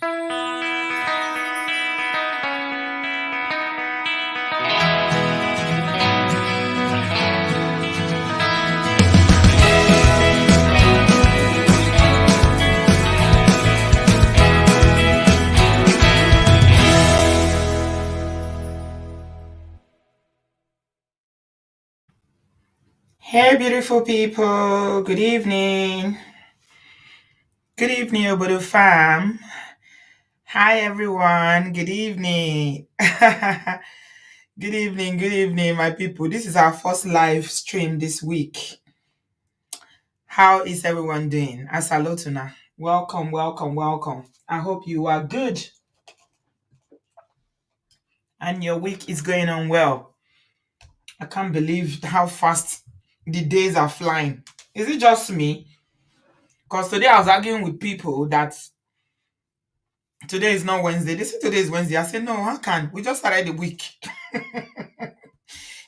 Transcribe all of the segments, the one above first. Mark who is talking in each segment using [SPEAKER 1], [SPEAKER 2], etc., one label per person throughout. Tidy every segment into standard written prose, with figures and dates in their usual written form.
[SPEAKER 1] Hey, beautiful people. Good evening. Good evening, Obodo fam. Hi, everyone. Good evening. Good evening, my people. This is our first live stream this week. How is everyone doing? Asalotuna. Welcome, welcome, welcome. I hope you are good and your week is going on well. I can't believe how fast the days are flying. Is it just me? Because today I was arguing with people that today is not Wednesday. They say today is Wednesday. I said, no, how can? We just started the week.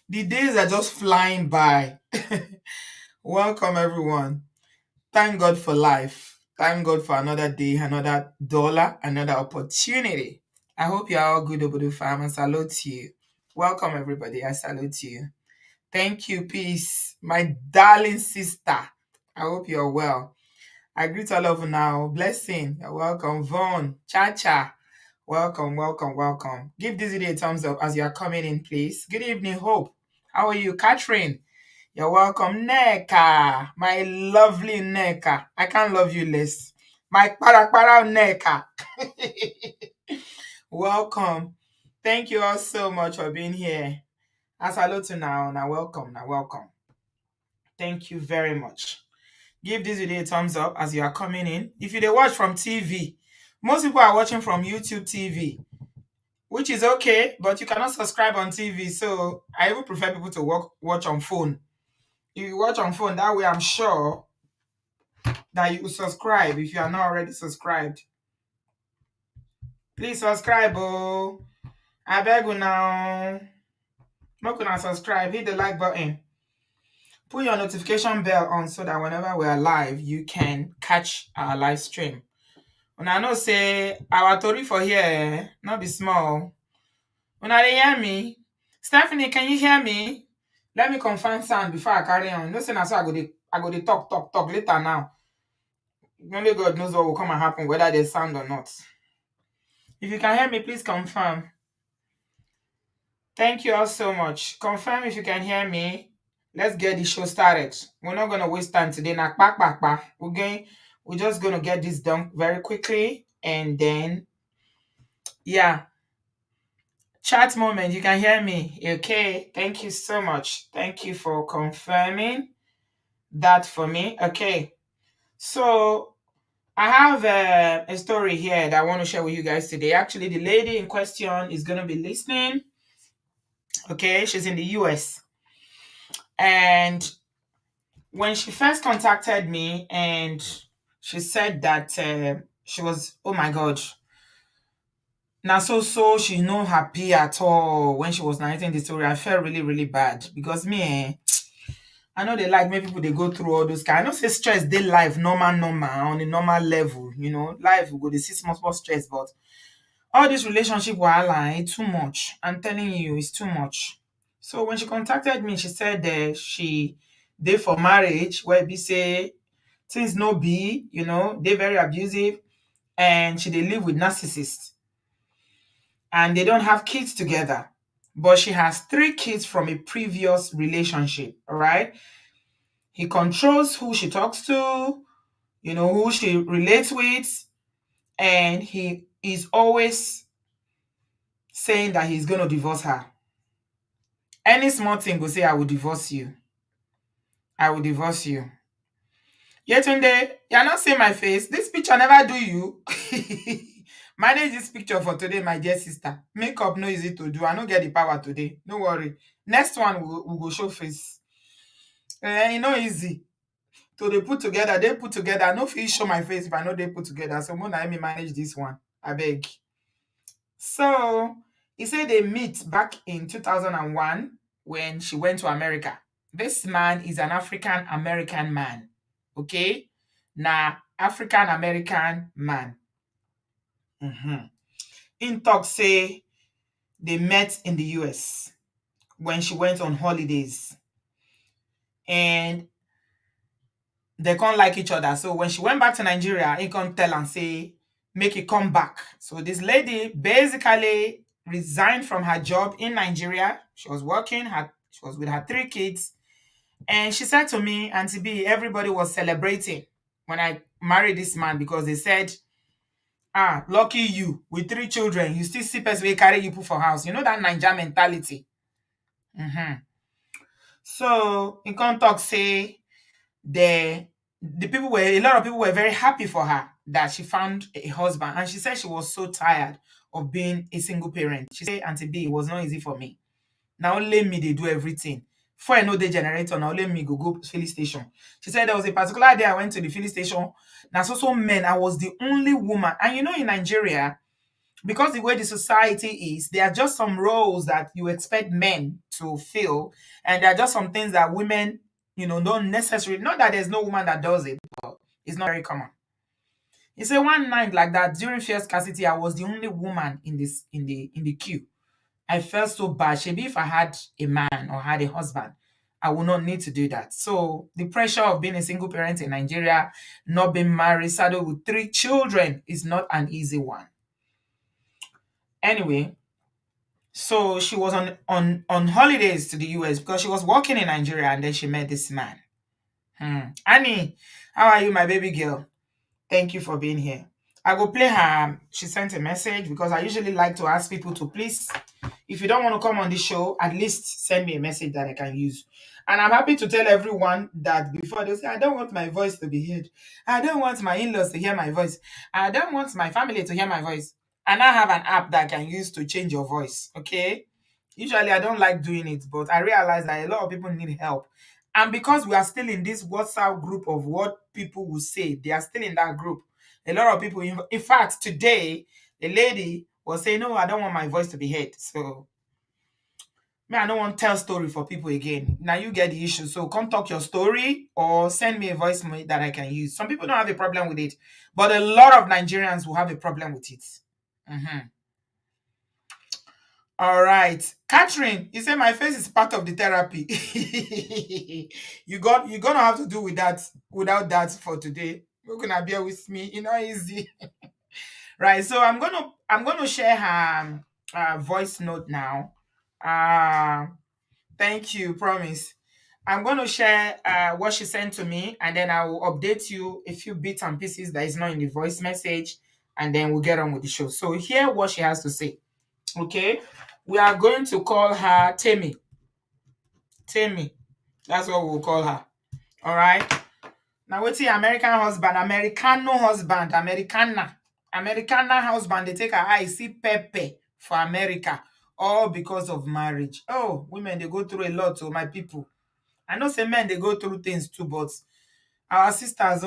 [SPEAKER 1] The days are just flying by. Welcome, everyone. Thank God for life. Thank God for another day, another dollar, another opportunity. I hope you are all good, Obodo fam. I salute you. Welcome, everybody. I salute you. Thank you, peace. My darling sister. I hope you're well. I greet all of you now. Blessing. You're welcome. Vaughn. Cha-cha. Welcome, welcome, welcome. Give this video a thumbs up as you are coming in, please. Good evening, Hope. How are you? Catherine. You're welcome. Neka. My lovely Neka. I can't love you less. My para Neka. Welcome. Thank you all so much for being here. As hello to now. Now welcome. Now welcome. Thank you very much. Give this video a thumbs up as you are coming in. If you watch from TV, most people are watching from YouTube TV, which is okay, but you cannot subscribe on TV. So I even prefer people to watch on phone. If you watch on phone, that way I'm sure that you will subscribe if you are not already subscribed. Please subscribe, oh. I beg you now. Not gonna subscribe, hit the like button. Put your notification bell on so that whenever we are live, you can catch our live stream. And I know say our tori for here, not be small. When I hear me, Stephanie, can you hear me? Let me confirm sound before I carry on. No say na so I go dey talk later now. Only God knows what will come and happen, whether there's sound or not. If you can hear me, please confirm. Thank you all so much. Confirm if you can hear me. Let's get the show started. We're not gonna waste time today. We're just gonna get this done very quickly, and then yeah. Chat moment, you can hear me. Okay, thank you so much. Thank you for confirming that for me. Okay, so I have a story here that I want to share with you guys today. Actually, the lady in question is going to be listening. Okay, she's in the US. And when she first contacted me and she said that she was, oh my God, now so she's not happy at all when she was narrating the story. I felt really, really bad because me, I know they like many people they go through all those kind. I know say stress they life normal on a normal level, life will go the 6 months more stress, but all this relationship wahala it's too much. I'm telling you, it's too much. So when she contacted me, she said that she they for marriage where we say things no be, they very abusive, and she they live with narcissists and they don't have kids together. But she has 3 kids from a previous relationship, all right? He controls who she talks to, who she relates with, and he is always saying that he's going to divorce her. Any small thing will say, I will divorce you. I will divorce you. Yetunde, you're not seeing my face. This picture never do you. Manage this picture for today, my dear sister. Makeup no easy to do. I don't get the power today. No worry. Next one, we'll go show face. Easy. So they put together. I no fit show my face if I know they put together. So more let me manage this one. I beg. So he said they meet back in 2001 when she went to America. This man is an African American man. Okay? Now, African American man. In talk say they met in the US when she went on holidays, and they can't like each other. So when she went back to Nigeria, he can't tell and say, make it come back. So this lady basically resigned from her job in Nigeria. She was working, she was with her 3 kids. And she said to me, Auntie B, everybody was celebrating when I married this man because they said, lucky you with 3 children, you still see person wey carry you put for house. You know that Naija mentality. So in come talk say the people were a lot of people were very happy for her that she found a husband, and she said she was so tired of being a single parent. She said, Auntie B, it was not easy for me. Now only me they do everything. Before I know the generator, now only me go filling station. She said there was a particular day I went to the filling station. Now so men, I was the only woman. And you know, in Nigeria, because the way the society is, there are just some roles that you expect men to fill, and there are just some things that women, don't necessarily. Not that there's no woman that does it, but it's not very common. He said one night like that during first scarcity, I was the only woman in the queue. I felt so bad. Maybe if I had a man or had a husband, I would not need to do that. So the pressure of being a single parent in Nigeria, not being married, saddled with 3 children, is not an easy one. Anyway, so she was on holidays to the US because she was working in Nigeria, and then she met this man. Annie, how are you, my baby girl? Thank you for being here. I go play her. She sent a message because I usually like to ask people to please, if you don't want to come on the show, at least send me a message that I can use. And I'm happy to tell everyone that before they say, I don't want my voice to be heard. I don't want my in-laws to hear my voice. I don't want my family to hear my voice. And I have an app that I can use to change your voice. Okay? Usually I don't like doing it, but I realize that a lot of people need help. And because we are still in this WhatsApp group of what people will say, they are still in that group. A lot of people, in fact, today, a lady was saying, no, I don't want my voice to be heard. So, I don't want to tell story for people again. Now you get the issue. So come talk your story or send me a voice note that I can use. Some people don't have a problem with it, but a lot of Nigerians will have a problem with it. All right. Catherine, you say my face is part of the therapy. You're gonna have to do without that for today. You're gonna bear with me. You know, easy. Right. So I'm gonna share her voice note now. Thank you, promise. I'm going to share what she sent to me, and then I will update you a few bits and pieces that is not in the voice message, and then we'll get on with the show. So hear what she has to say. Okay, we are going to call her Temi. Temi, that's what we'll call her. All right. Now, what's the American husband, Americano husband, Americanna husband? They take her eye, see Pepe for America, all because of marriage. Oh, women, they go through a lot. So my people, I know say men they go through things too, but our sisters,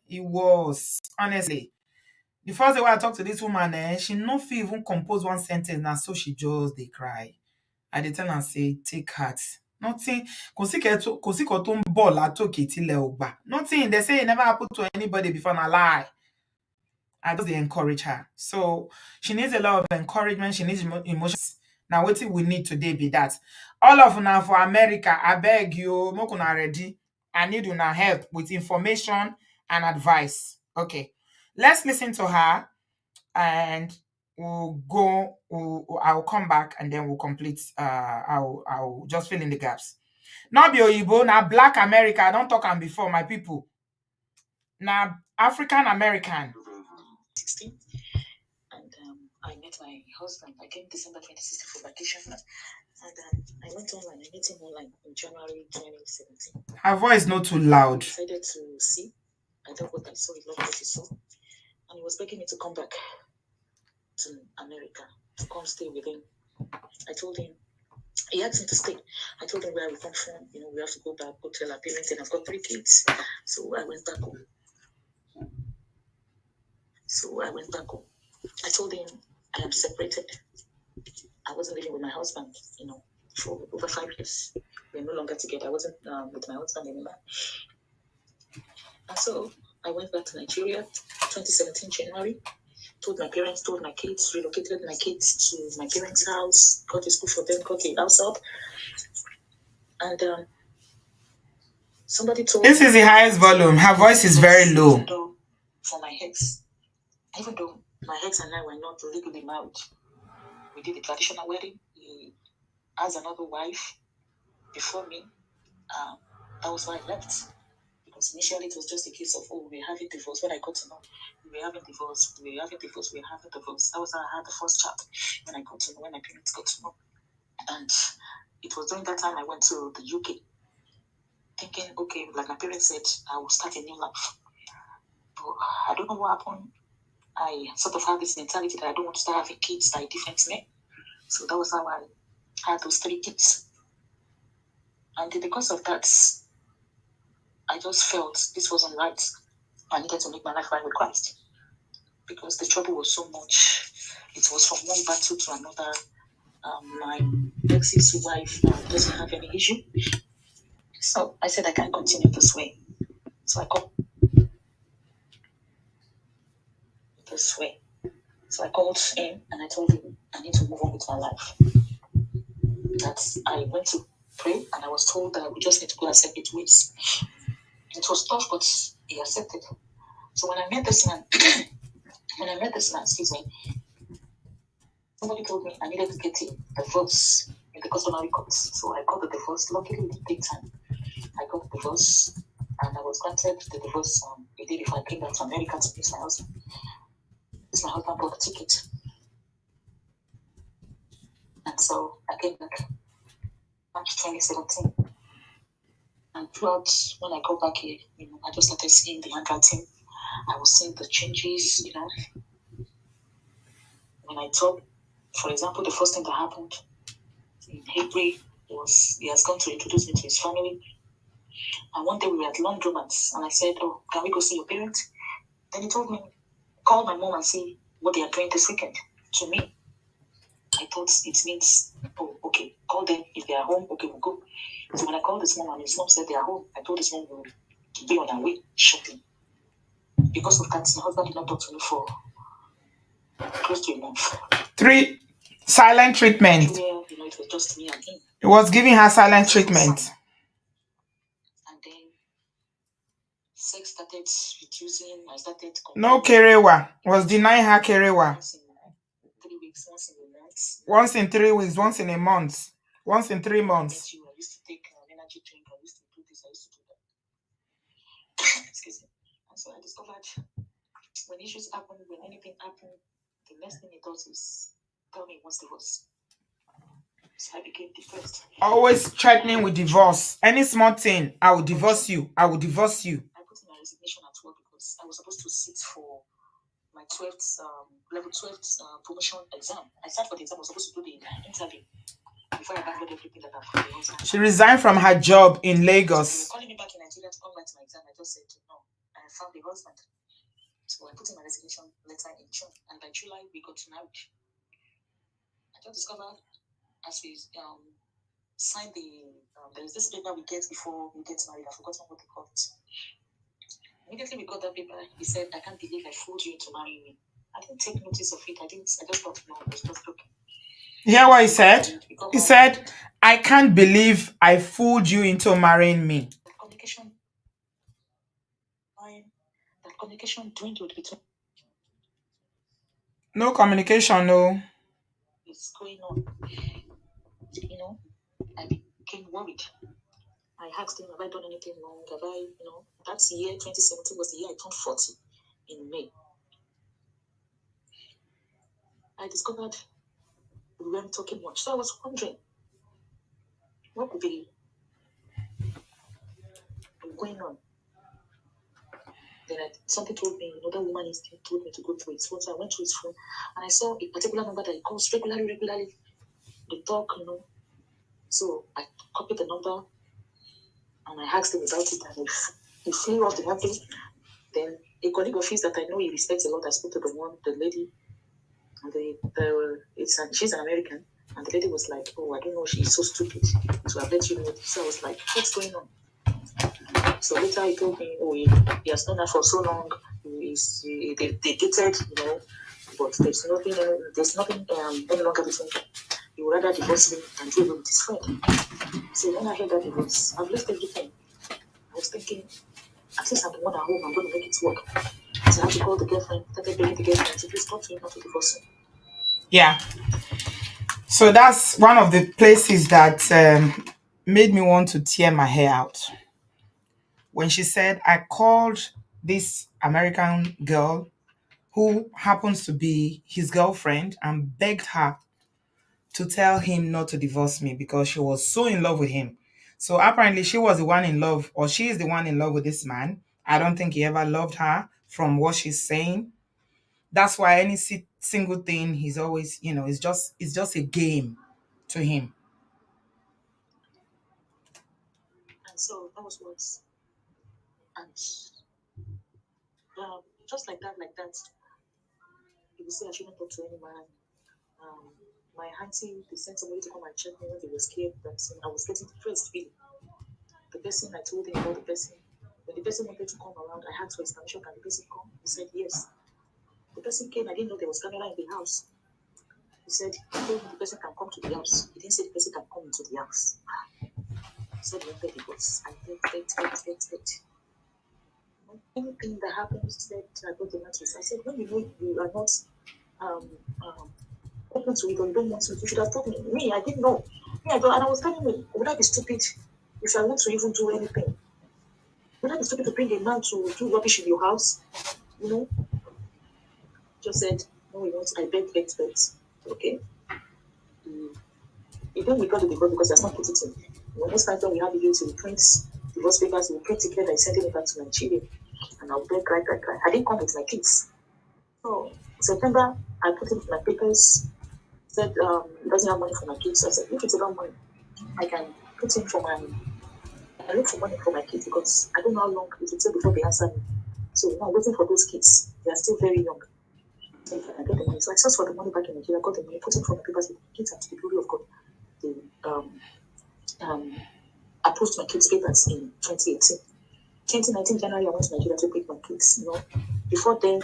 [SPEAKER 1] it was honestly. The first day when I talked to this woman, she no fit even compose one sentence. Now, so she just they cry. I dey tell her say, take heart. Nothing. Kò sí kan tó ń bọ̀ látòkè tílẹ̀ ò gbà. Nothing. They say it never happened to anybody before. Na lie. I just dey encourage her. So she needs a lot of encouragement. She needs emotions. Now, what we need today be that. All of now for America, I beg you, make una ready. I need una help with information and advice. Okay. Let's listen to her, and I'll come back, and then we'll complete. I'll just fill in the gaps. Not be Oyibo, now Black America. I don't talk on before, my people. Now African American.
[SPEAKER 2] 16, and I met my husband. I came December 2016 for vacation, and I went online. I met him online in January 2017.
[SPEAKER 1] Her voice not too loud.
[SPEAKER 2] I decided to see. I thought what I saw, he loved what he saw, and he was begging me to come back to America, to come stay with him. I told him, he asked me to stay. I told him where we come from. We have to go back, go tell our parents, and I've got 3 kids. So I went back home. I told him I am separated. I wasn't living with my husband, for over 5 years. We're no longer together. I wasn't with my husband anymore. And so I went back to Nigeria, 2017 January. told my parents, told my kids, relocated my kids to my parents' house, got a school for them, got a house up. And somebody told
[SPEAKER 1] This
[SPEAKER 2] me
[SPEAKER 1] is the highest volume. Her voice is very low.
[SPEAKER 2] even though for my ex, even though my ex and I were not legally married, we did a traditional wedding. He has another wife before me. That was why I left. Because initially it was just a case of, oh, we're having divorce. When I got to know, we're having divorce. That was how I had the first chat. When I got to know, when my parents got to know. And it was during that time I went to the UK, thinking, okay, like my parents said, I will start a new life. But I don't know what happened. I sort of have this mentality that I don't want to start having kids by different men. So that was how I had those 3 kids. And because of that, I just felt this wasn't right. I needed to make my life right with Christ. Because the trouble was so much. It was from one battle to another. My ex's wife doesn't have any issue. So I said I can't continue this way. So I called him and I told him I need to move on with my life. That I went to pray and I was told that we just need to go our separate ways. It was tough, but he accepted. So when I met this man, excuse me, somebody told me I needed to get a divorce in the customary courts. So I got the divorce. Luckily, it didn't take time. I got the divorce and I was granted the divorce a day before I came back to America to meet my husband. Because my husband bought the ticket. And so I came back March 2017. And throughout, when I got back here, I just started seeing the handwriting. I was seeing the changes, When I told, for example, the first thing that happened in April was he has gone to introduce me to his family. And one day we were at laundromats, and I said, "Oh, can we go see your parents?" Then he told me, "Call my mom and see what they are doing this weekend." To me, I thought it means, "Oh, okay, call them. If they are home, okay, we'll go." So when I called his mom and his mom said they are home, I told his mom we'll be on our way shopping. Because of that, my husband did not talk to me for close to a month.
[SPEAKER 1] 3 silent treatment.
[SPEAKER 2] Where, it was just me and him.
[SPEAKER 1] It was giving her silent treatment.
[SPEAKER 2] And then sex started reducing. I started
[SPEAKER 1] No kerewa. Was denying her kerewa.
[SPEAKER 2] once in 3 weeks, once in a month.
[SPEAKER 1] Once in 3 weeks, once in a month, once in 3 months.
[SPEAKER 2] I used to take energy drink. I used to do this. I used to do that. Excuse me. And so I discovered when issues happen, when anything happens, the next thing he does is tell me he wants divorce. So I became depressed.
[SPEAKER 1] Always threatening with divorce. Any small thing, I will divorce you. I will divorce you.
[SPEAKER 2] I put in my resignation at work because I was supposed to sit for my 12th, level 12th promotion exam. I sat for the exam. I was supposed to do the interview before I abandoned everything that I've done.
[SPEAKER 1] She resigned from her job in Lagos.
[SPEAKER 2] So they were calling me back in Nigeria to come back to my exam. I just said no. I found a husband. So I put in my resignation letter in June, and by July we got married. I just discovered as we signed there is this paper we get before we get married. I've forgotten what they call it. Immediately we got that paper, he said, "I can't believe I fooled you into marrying me." I didn't take notice of it. I just thought, no, it was just joking.
[SPEAKER 1] You hear what he said? He said, "I can't believe I fooled you into marrying me."
[SPEAKER 2] That communication dwindled between.
[SPEAKER 1] No communication, no.
[SPEAKER 2] It's going on. I became worried. I asked him, "Have I done anything wrong? Have I, that year, 2017 was the year I turned 40 in May. I discovered we weren't talking much. So I was wondering, what could be going on? Then something told me, that woman told me to go through his phone. So I went to his phone and I saw a particular number that he calls regularly. They talk, So I copied the number and I asked him about it, and he flew off the airplane. Then a colleague of his that I know he respects a lot, I spoke to the lady, and she's an American, and the lady was like, "Oh, I don't know, she's so stupid. So I bet you know." So I was like, "What's going on?" So later he told me, "Oh, he has known her for so long. They dated, but but there's nothing any longer between them. He would rather divorce me than do it with his friend. So when I heard that divorce, I've left everything. I was thinking, at least I'm the one at home, I'm going to make it work. So I had to call the girlfriend, started begging the girlfriend to please talk to him not to divorce him.
[SPEAKER 1] Yeah. So that's one of the places that made me want to tear my hair out. When she said, I called this American girl who happens to be his girlfriend and begged her to tell him not to divorce me because she was so in love with him. So apparently she was the one in love, or she is the one in love with this man. I don't think he ever loved her from what she's saying. That's why any single thing he's always, it's just a game to him.
[SPEAKER 2] And so that was what, and just like that, he would say I shouldn't talk to any man. Um, my auntie, they sent somebody to come and check me when they were scared that I was getting depressed, really. The person I told him about the person, when the person wanted to come around, I asked for his permission, can the person come? He said yes. The person came, I didn't know there was camera in the house. He said, he told me the person can come to the house. He didn't say the person can come into the house. He said, he wanted divorce. I begged. Anything that happens, said, I got the mattress. I said, when you know you are not um, um, open to it or you don't want to, you should have told me. Me, I didn't know. Me, I don't, and I was telling me, would I be stupid if I want to even do anything? Would I be stupid to bring a man to do rubbish in your house? You know? Just said, no, you want, I begged. Okay. Mm. You don't regret the divorce because that's not put it in. Most times when we have videos, we print divorce papers, we print together and send it back to Nigeria. And I'll beg, cry. I didn't come with my kids. So September, I put in my papers, said he doesn't have money for my kids. So I said, if it's about money, I can put in for my I look for money for my kids because I don't know how long it will take before they answer me. So now I'm waiting for those kids. They are still very young. So if I get the money. So I searched for the money back in Nigeria, got the money, put in for my papers with the kids and to the glory of God. They approved my kids' papers in 2018. 2019 January, I went to Nigeria to pick my kids. Before then,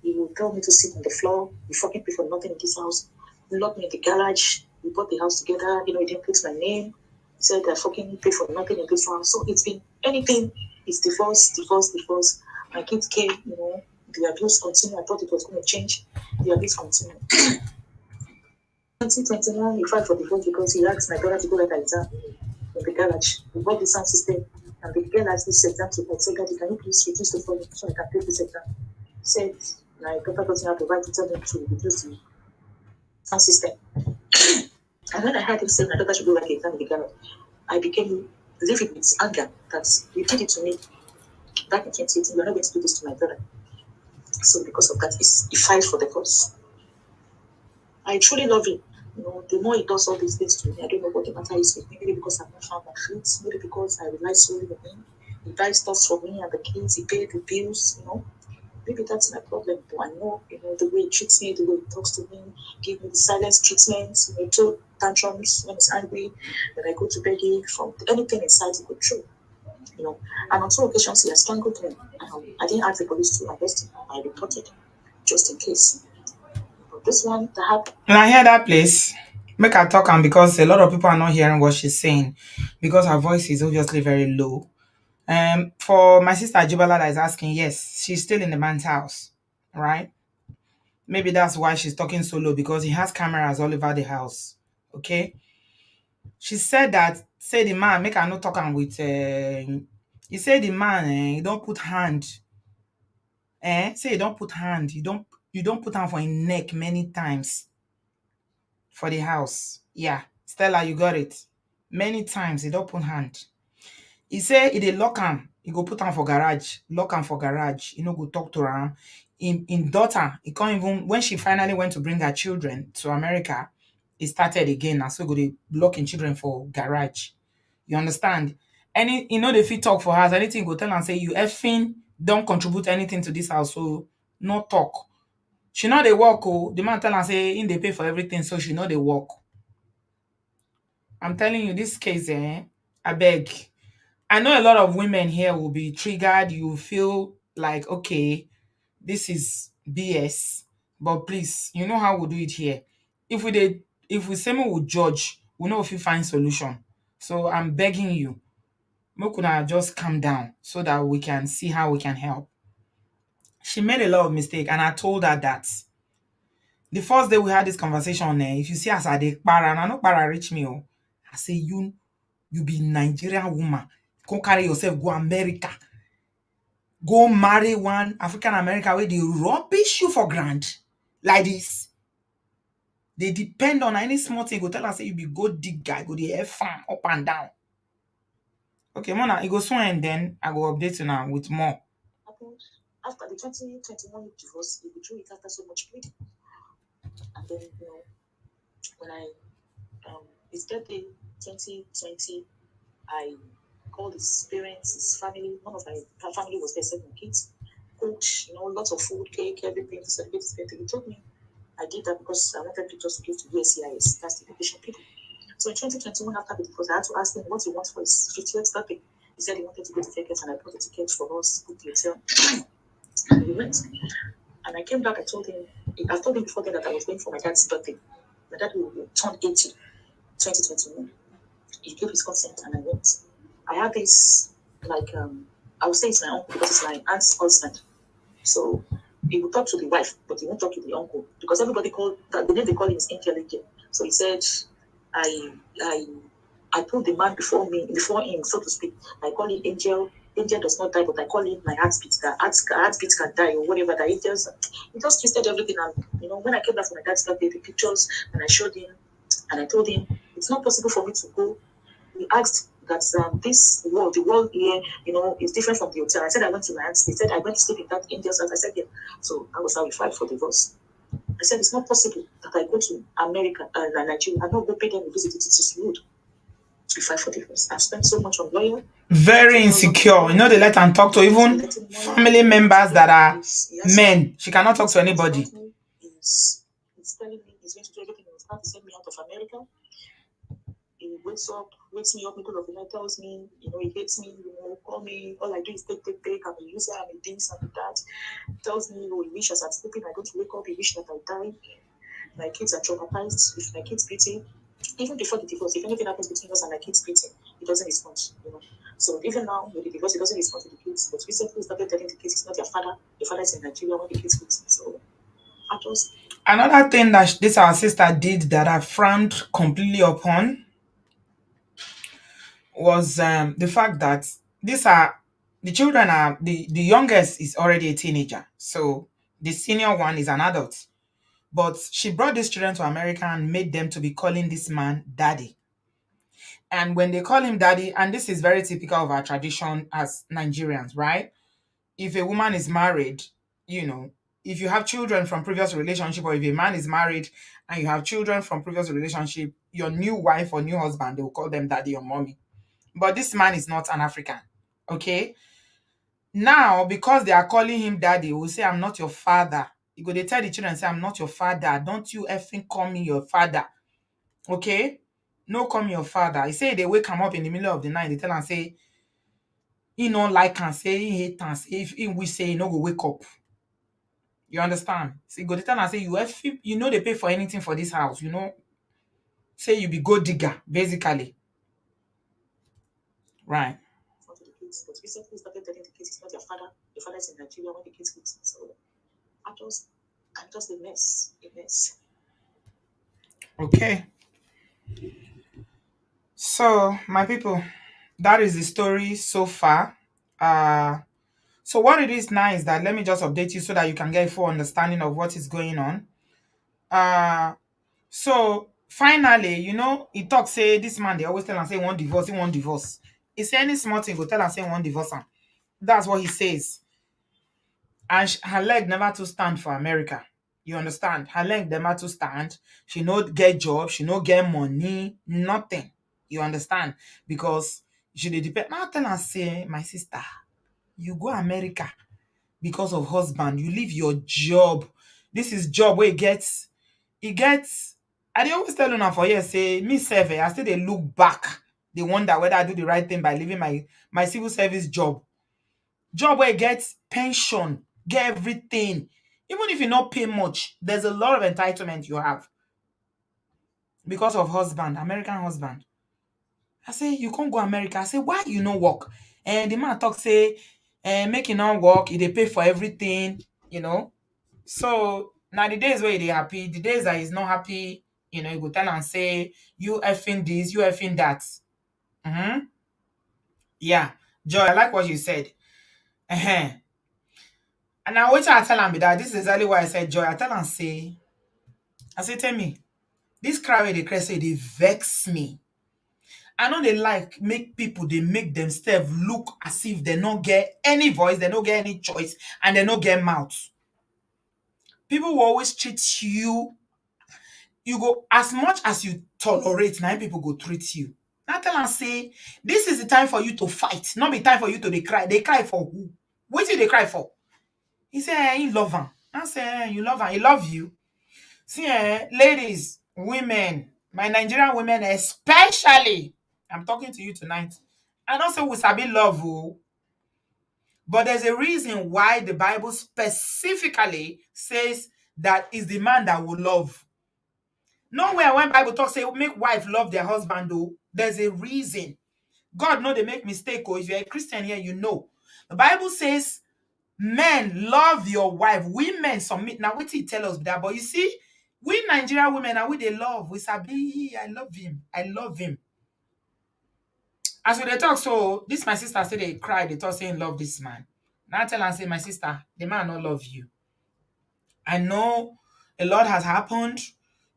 [SPEAKER 2] he would tell me to sit on the floor. You fucking pay for nothing in this house. He locked me in the garage. We bought the house together. He didn't put my name. He said I fucking pay for nothing in this house. So it's been anything. It's divorce. My kids came. The abuse continued. I thought it was going to change. The abuse continued. 2021, he filed for divorce because he asked my daughter to go write an exam in the garage. We bought the sound system. And the girl asked this exam to I said, Daddy, can you please reduce the volume so I can take this exam? He said, my daughter doesn't have the right to tell him to reduce the sound system. And when I heard him say my daughter should go write the exam in the garage, I became livid with anger that you did it to me back in 2018. You're not going to do this to my daughter. So because of that, he filed for divorce. I truly love him. The more he does all these things to me, I don't know what the matter is with me. Maybe because I'm not found my feet. Maybe because I rely solely on him. He buys stuff for me and the kids. He pays the bills. Maybe that's my problem. But I know, the way he treats me, the way he talks to me, give me the silence treatment, throw tantrums when he's angry, when I go to beg him from anything inside he could throw. And on two occasions he has strangled me. I didn't ask the police to arrest him. I reported just in case. But this one that happened.
[SPEAKER 1] And I hear that place. Make her talk am because a lot of people are not hearing what she's saying because her voice is obviously very low. For my sister Jibala that is asking, yes, she's still in the man's house, right? Maybe that's why she's talking so low because he has cameras all over the house. Okay. She said that, say the man, make her not talk am with he said the man he don't put hand. Say he don't put hand, you don't put hand for him neck many times for the house. Yeah. Stella, you got it. Many times he don't put hand. He say he dey lock am, he go put am for garage, lock am for garage. He no go talk to am. In daughter, he can't even when she finally went to bring her children to America, he started again. And so go dey lock in children for garage. You understand? They fit talk for house. Anything go tell am say you effing don't contribute anything to this house, so no talk. She know dey work. Oh, the man tell am say him dey pay for everything, so she know dey work. I'm telling you, this case, I beg. I know a lot of women here will be triggered. You feel like, okay, this is BS. But please, you know how we do it here. If we say we will judge, we know if you find solution. So I'm begging you, make una just calm down so that we can see how we can help. She made a lot of mistake, and I told her that the first day we had this conversation, if you see as I dey para, and I know para reach me, oh, I say you be Nigerian woman, go carry yourself go America, go marry one African American wey dey rubbish you for ground like this. They depend on any small thing. Go tell her say you be good digger, go the F farm up and down. Okay, Mona, it go soon and then I go update you now with more.
[SPEAKER 2] Happened after the 2021 divorce, he withdrew it after so much pleading. And then, when I his birthday 2020, I called his parents, his family. None of my family was there, 7 kids. Cooked, lots of food, cake, everything to celebrate his birthday. He told me I did that because I wanted pictures to give to USCIS. That's the education people. So in 2021, after the divorce, I had to ask him what he wants for his 50th birthday. He said he wanted to go to Vegas, and I bought a ticket for us, booked the hotel, and we went. And I came back, I told him before that I was going for my dad's birthday. My dad will turn 80, 2021. He gave his consent, and I went. I had this, I would say it's my uncle because it's my aunt's husband. So he would talk to the wife, but he won't talk to the uncle because everybody called that the name they call him is Angel Angel. So he said, I I I put the man before him, so to speak. I call him Angel. Angel does not die, but I call him my heartbeat. That heartbeat can die or whatever. That he just twisted everything. And when I came back from my dad's birthday, the pictures, and I showed him, and I told him it's not possible for me to go. He asked that the world here, is different from the hotel. I said I went to my aunt's. They said I went to sleep in that Angel's house. I said yeah. So that was how we filed for divorce. I said it's not possible that I go to America, Nigeria. I don't go pay them a visit. It is rude. We filed for divorce. I spent so much on lawyer.
[SPEAKER 1] Very insecure. They let her talk to even family members that are men. She cannot talk to anybody.
[SPEAKER 2] He's telling me he's going to do everything in his power to send me out of America. He wakes me up middle of the night, tells me, he hates me, call me, all I do is take, I'm a user, I'm a this, I'm a that. Tells me, he wishes as I'm sleeping, I don't wake up, he wishes that I die. My kids are traumatized. If my kids beat him, even before the divorce, if anything happens between us and my kids beat him, he doesn't respond. So even now with the divorce, he doesn't respond to the kids. But recently he started telling the kids it's not their father. The father is in Nigeria when the kids beat him. So I just
[SPEAKER 1] Another thing that this our sister did that I frowned completely upon was the fact that these are the children are the youngest is already a teenager, so the senior one is an adult. But she brought these children to America and made them to be calling this man daddy. And when they call him daddy, and this is very typical of our tradition as Nigerians, right? If a woman is married, if you have children from previous relationship, or if a man is married and you have children from previous relationship, your new wife or new husband, they will call them daddy or mommy. But this man is not an African. Okay. Now, because they are calling him daddy, will say, I'm not your father. You go, they tell the children, say, I'm not your father. Don't you effing call me your father. Okay? No, call me your father. He say they wake him up in the middle of the night. They tell him, say, he don't like and say, he hate and say, if he wish say, he no go wake up. You understand? So you go, they tell him, say, they pay for anything for this house. Say you be gold digger, basically. Right.
[SPEAKER 2] for the kids. But recently he started telling the kids it's not their father. The father is in Nigeria when the kids beat him. So I'm just a mess. A mess.
[SPEAKER 1] Okay. So, my people, that is the story so far. So what it is now is that let me just update you so that you can get a full understanding of what is going on. So finally, he talk say this man, they always tell him say he want divorce. He say any small thing, go tell him say he want divorce am. That's what he says. And her leg never to stand for America. You understand? Her leg never to stand. She no get job. She no get money. Nothing. You understand? Because she dey depend. Now tell her say, my sister, you go America because of husband. You leave your job. This is job where it gets. I dey always tell una for here say me sef I still dey look back. Dey wonder whether I do the right thing by leaving my civil service job. Job where get pension, get everything. Even if you not pay much, there's a lot of entitlement you have because of husband, American husband. I say, you can't go America. I say, why you no work? And the man talk say, make you not work, they pay for everything, you know. So now the days where they happy, the days that he's not happy, you go tell and say, you effing this, you effing that. Mm-hmm. Yeah. Joy, I like what you said. Uh-huh. And now what I tell him be that this is exactly why I said Joy. I tell him I say, tell me, this cry wey dey cry say they vex me. I know they like make people, they make themselves look as if they don't get any voice, they don't get any choice, and they don't get mouth. People will always treat you. You go as much as you tolerate, now people go treat you. Now tell and say, this is the time for you to fight, not be time for you to they cry. They cry for who? What did they cry for? He said, he love him. I say, you love him. He love you. See, ladies, women, my Nigerian women especially, I'm talking to you tonight. I don't say we sabi love, oh, but there's a reason why the Bible specifically says that is the man that will love. Nowhere when Bible talks say make wife love their husband, though, there's a reason. God know they make mistake, or if you're a Christian here, you know. The Bible says, men love your wife, women submit. Now, what he tell us that? But you see, we Nigerian women are we they love. We sabi, I love him. I love him. As we they talk, so this my sister say they cry, they talk saying love this man. Now I tell her, say, my sister, the man not love you. I know a lot has happened.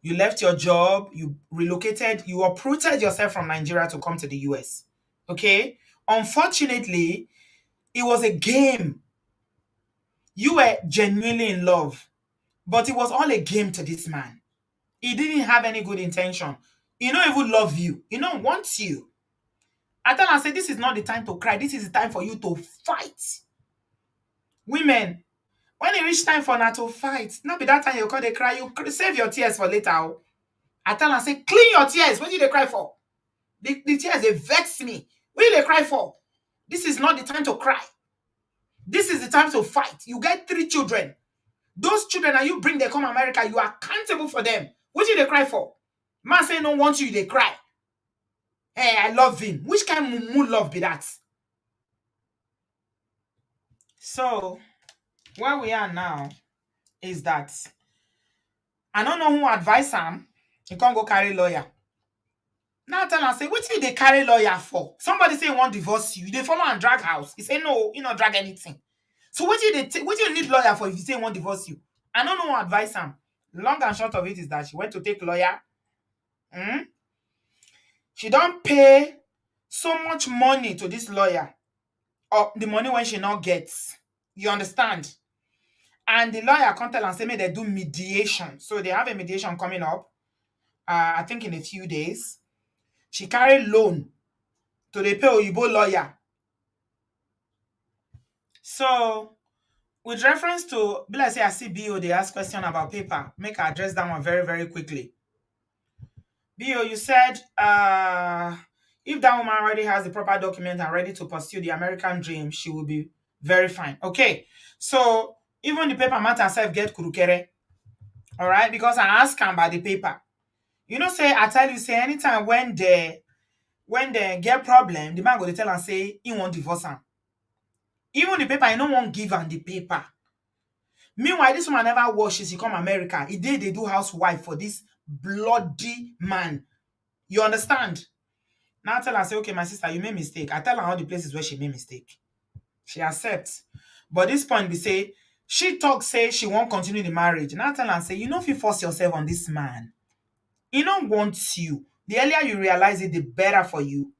[SPEAKER 1] You left your job, you relocated, you uprooted yourself from Nigeria to come to the US. Okay? Unfortunately, it was a game. You were genuinely in love, but it was all a game to this man. He didn't have any good intention. He don't even love you. He don't want you. I tell her, I say, this is not the time to cry. This is the time for you to fight. Women, when it reach time for now to fight, not be that time you call they cry, save your tears for later. Oh. I tell her, I say, clean your tears. What did they cry for? The tears, they vex me. What did they cry for? This is not the time to cry. This is the time to fight. You get 3 children. Those children that you bring, they come America, you are accountable for them. What did they cry for? Man say no want you, they cry. Hey, I love him. Which kind of mumu love be that? So, where we are now is that I don't know who advise him. He can't go carry lawyer. Now tell him, say, what did they carry lawyer for? Somebody say he want divorce you. They follow and drag house. He say, no, you not drag anything. So what do you need lawyer for if you say he want divorce you? I don't know who advise him. Long and short of it is that she went to take lawyer. She don't pay so much money to this lawyer, or the money when she not gets. You understand? And the lawyer come tell and say, may they do mediation. So they have a mediation coming up, I think in a few days. She carry loan to the pay Oyibo lawyer. So, with reference to, be like say I see BO, they ask question about paper. Make I address that one very, very quickly. BO, you said if that woman already has the proper document and ready to pursue the American dream, she will be very fine. Okay. So even the paper matter herself get kurukere. All right, because I asked him about the paper. You know, say I tell you, say anytime when they get problem, the man go to tell and say he won't divorce him. Even the paper, he no won't give him the paper. Meanwhile, this woman never washes. He come America. He did they do housewife for this bloody man. You understand? Now I tell her, say, okay, my sister, you made mistake. I tell her all the places where she made mistake. She accepts. But this point be say, she talk say she won't continue the marriage. Now I tell her, say, you know if you force yourself on this man, he don't want you. The earlier you realize it, the better for you.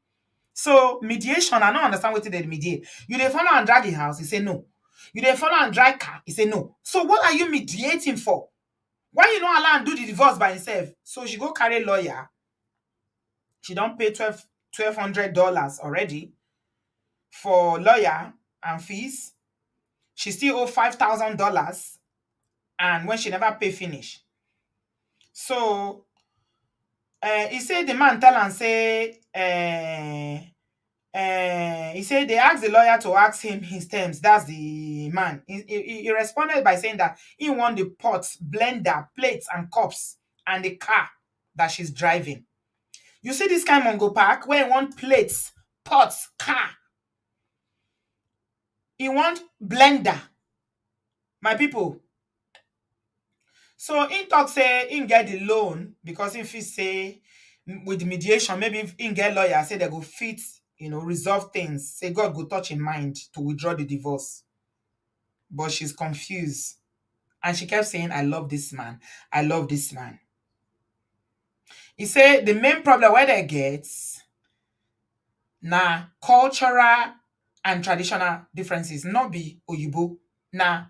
[SPEAKER 1] So mediation, I don't understand what they mediate. You they follow and drag the house, he say no. You they follow and drag car, he say no. So what are you mediating for? Why you not allow and do the divorce by himself? So she go carry lawyer. She don't pay $1,200 already for lawyer and fees. She still owe $5,000, and when she never pay finish. So he said the man tell and say He said they asked the lawyer to ask him his terms. That's the man. He responded by saying that he want the pots, blender, plates, and cups, and the car that she's driving. You see this kind of Mongo Park where he want plates, pots, car. He want blender. My people. So in talk say in get the loan because if he say with the mediation, maybe if in get lawyer say they go fit, resolve things. Say God go touch in mind to withdraw the divorce. But she's confused. And she kept saying, I love this man. I love this man. He said the main problem where they get na cultural and traditional differences. Not be Oyibo. Na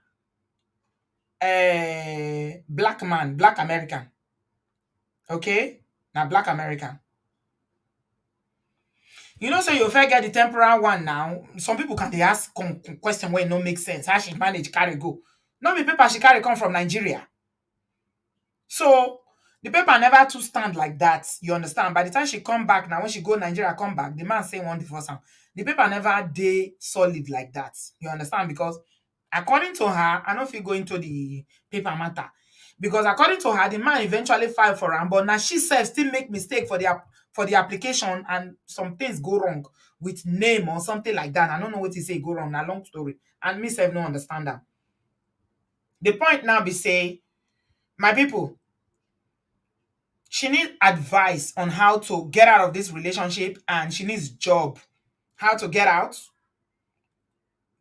[SPEAKER 1] black man, black American. Okay? Now black American. Say you first get the temporal one now. Some people can they ask question where it no make sense. How she manage carry go? Not be paper she carry come from Nigeria. So the paper never to stand like that. You understand? By the time she come back now, when she go Nigeria, come back, the man say one divorce am. The paper never day solid like that. You understand? Because according to her, I don't feel go into the paper matter. Because according to her, the man eventually filed for her, but now she said still make mistake for the application and some things go wrong with name or something like that. I don't know what he say go wrong. Na long story. And me self no understand that. The point now be say, my people, she needs advice on how to get out of this relationship and she needs job. How to get out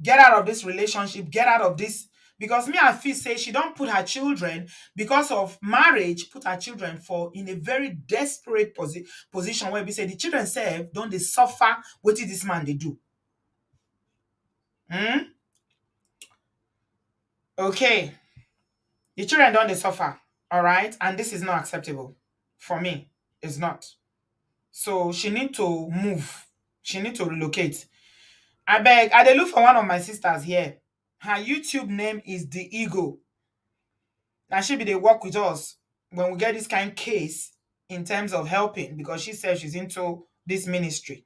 [SPEAKER 1] of this relationship, get out of this. Because me and Fee say she don't put her children because of marriage, put her children for in a very desperate position where we say the children self don't they suffer what did this man they do. Hmm? Okay. The children don't they suffer. All right. And this is not acceptable. For me, it's not. So she need to move. She need to relocate. I beg, I dey look for one of my sisters here. Her YouTube name is The Ego. Now she be they work with us when we get this kind of case in terms of helping because she says she's into this ministry.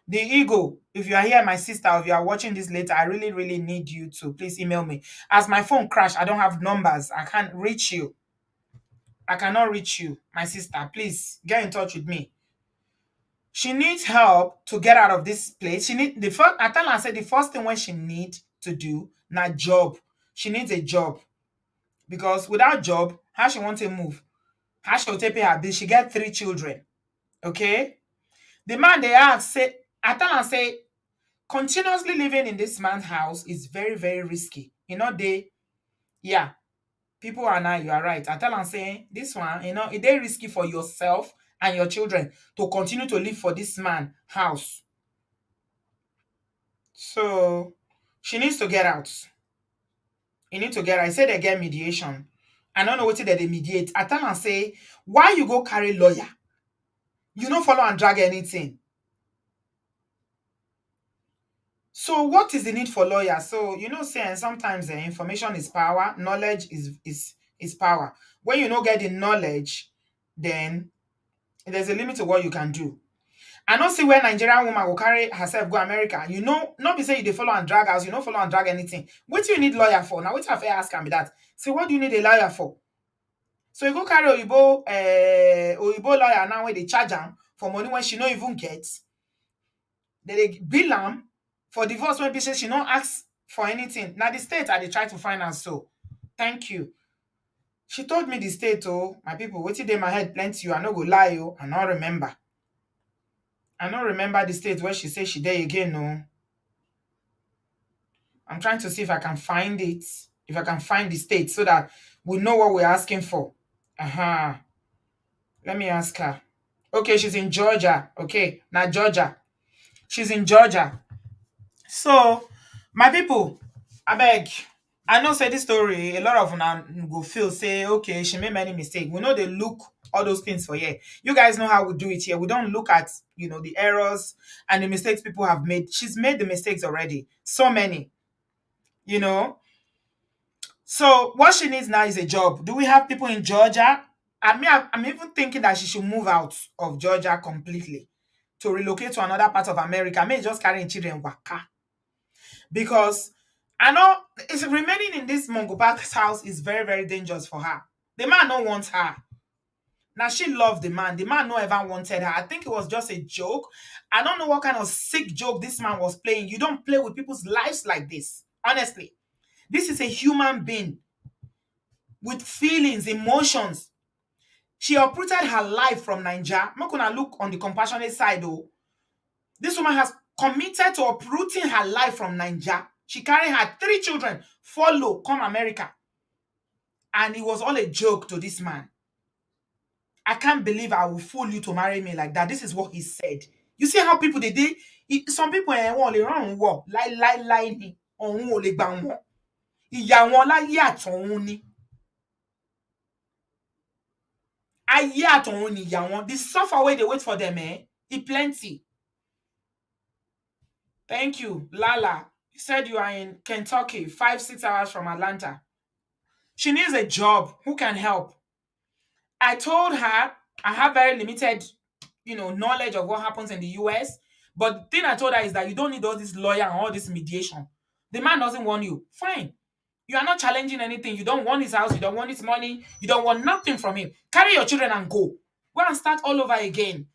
[SPEAKER 1] The Ego, if you are here, my sister, or if you are watching this later, I really, really need you to please email me. As my phone crashed, I don't have numbers. I can't reach you. I cannot reach you, my sister. Please get in touch with me. She needs help to get out of this place. She need the first. I tell her, I said the first thing when she need to do na job. She needs a job because without job, how she want to move? How she will take pay her bill? She get 3 children. Okay, the man they ask say, I tell her say, continuously living in this man's house is very very risky. Yeah, people are now. You are right. I tell her say this one, it is risky for yourself and your children to continue to live for this man house. So she needs to get out. You need to get out. I say they get mediation. I don't know what they mediate. I tell and say, why you go carry lawyer? You don't follow and drag anything. So what is the need for lawyer? So saying sometimes the information is power, knowledge is power. When you don't get the knowledge, then there's a limit to what you can do. I don't see where Nigerian woman will carry herself go America. Not be say you dey follow and drag us, you don't follow and drag anything. What do you need lawyer for? Now, what have I ask me that? So what do you need a lawyer for? So you go carry Oyibo lawyer now where they charge am for money when she no even get. They bill am for divorce when say she don't ask for anything. Now the state they try to finance so. Thank you. She told me the state, oh, my people, waiting in my head plenty you. I no go lie, oh, I don't remember. I don't remember the state where she said she there again, no. I'm trying to see if I can find it. If I can find the state so that we know what we're asking for. Uh-huh. Let me ask her. Okay, she's in Georgia. Okay, now Georgia. She's in Georgia. So, my people, I beg. I know say this story, a lot of them go feel say, okay, she made many mistakes. We know they look all those things for here. You guys know how we do it here. We don't look at, the errors and the mistakes people have made. She's made the mistakes already. So many, you know. So what she needs now is a job. Do we have people in Georgia? I'm even thinking that she should move out of Georgia completely. to relocate to another part of America. May just carrying children waka. Because I know it's remaining in this Mongo Park's house is very, very dangerous for her. The man don't want her. Now she loved the man. The man no ever wanted her. I think it was just a joke. I don't know what kind of sick joke this man was playing. You don't play with people's lives like this. Honestly. This is a human being with feelings, emotions. She uprooted her life from Nigeria. I'm not gonna look on the compassionate side though. This woman has committed to uprooting her life from Nigeria. She carried her 3 children, follow, come America. And it was all a joke to this man. I can't believe I will fool you to marry me like that. This is what he said. You see how people they did? Some people wọ́n lè rán wọ láíláíláí ni ọ̀hún ò lè gbà wọ́n. Ìyà wọn láyé àtọ̀run ni. Ayé àtọ̀run ni ìyà wọn. The suffer way they wait for them, it plenty. Thank you, Lala. You said you are in Kentucky, 5-6 hours from Atlanta. She needs a job. Who can help? I told her I have very limited, knowledge of what happens in the US. But the thing I told her is that you don't need all this lawyer and all this mediation. The man doesn't want you. Fine. You are not challenging anything. You don't want his house. You don't want his money. You don't want nothing from him. Carry your children and go. Go and start all over again.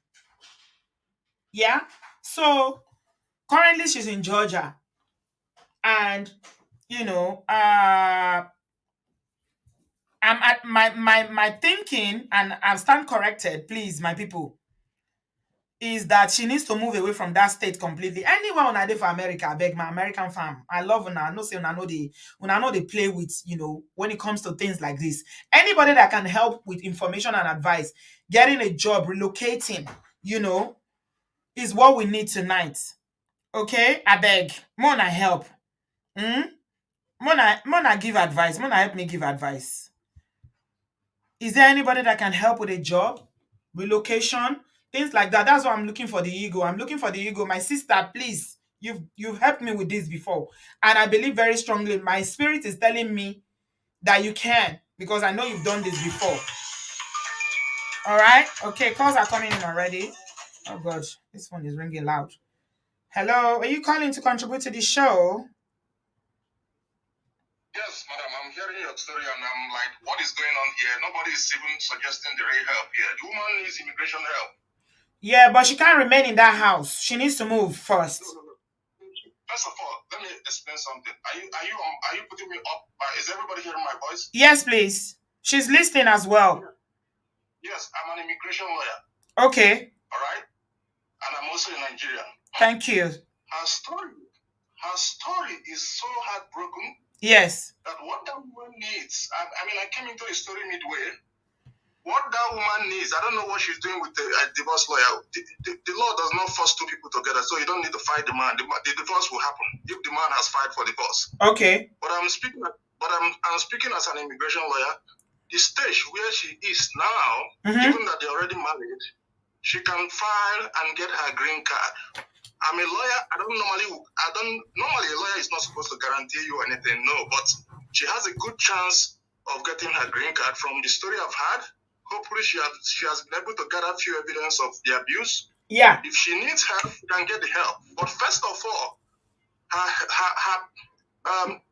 [SPEAKER 1] Yeah? So, currently she's in Georgia. And, I'm at my thinking, and I stand corrected, please, my people, is that she needs to move away from that state completely. Anywhere on day for America, I beg my American fam. I love una. I know say una know they play with, when it comes to things like this. Anybody that can help with information and advice, getting a job, relocating, is what we need tonight. Okay? I beg. Mona help. Mona give advice. Mona help me give advice. Is there anybody that can help with a job, relocation, things like that? That's why I'm looking for the ego. I'm looking for the ego. My sister, please, you've helped me with this before, and I believe very strongly. My spirit is telling me that you can, because I know you've done this before. All right, okay. Calls are coming in already. Oh God, this phone is ringing loud. Hello, are you calling to contribute to the show?
[SPEAKER 2] Yes, madam, I'm hearing your story and I'm like, what is going on here? Nobody is even suggesting the real help here. The woman needs immigration help.
[SPEAKER 1] Yeah, but she can't remain in that house. She needs to move first.
[SPEAKER 2] No. First of all, let me explain something. Are you putting me up? Is everybody hearing my voice?
[SPEAKER 1] Yes, please. She's listening as well.
[SPEAKER 2] Yes, I'm an immigration lawyer.
[SPEAKER 1] Okay.
[SPEAKER 2] All right? And I'm also a Nigerian.
[SPEAKER 1] Thank you.
[SPEAKER 2] Her story is so heartbroken.
[SPEAKER 1] Yes.
[SPEAKER 2] That what that woman needs, I came into the story midway. What that woman needs, I don't know what she's doing with the divorce lawyer. The law does not force 2 people together, so you don't need to fight the man. The divorce will happen if the man has filed for divorce.
[SPEAKER 1] Okay.
[SPEAKER 2] But I'm speaking as an immigration lawyer. The stage where she is now, given that they're already married, she can file and get her green card. I'm a lawyer. Normally a lawyer is not supposed to guarantee you anything, no, but she has a good chance of getting her green card. From the story I've had, hopefully she has been able to gather few evidence of the abuse.
[SPEAKER 1] Yeah.
[SPEAKER 2] If she needs help, she can get the help. But first of all,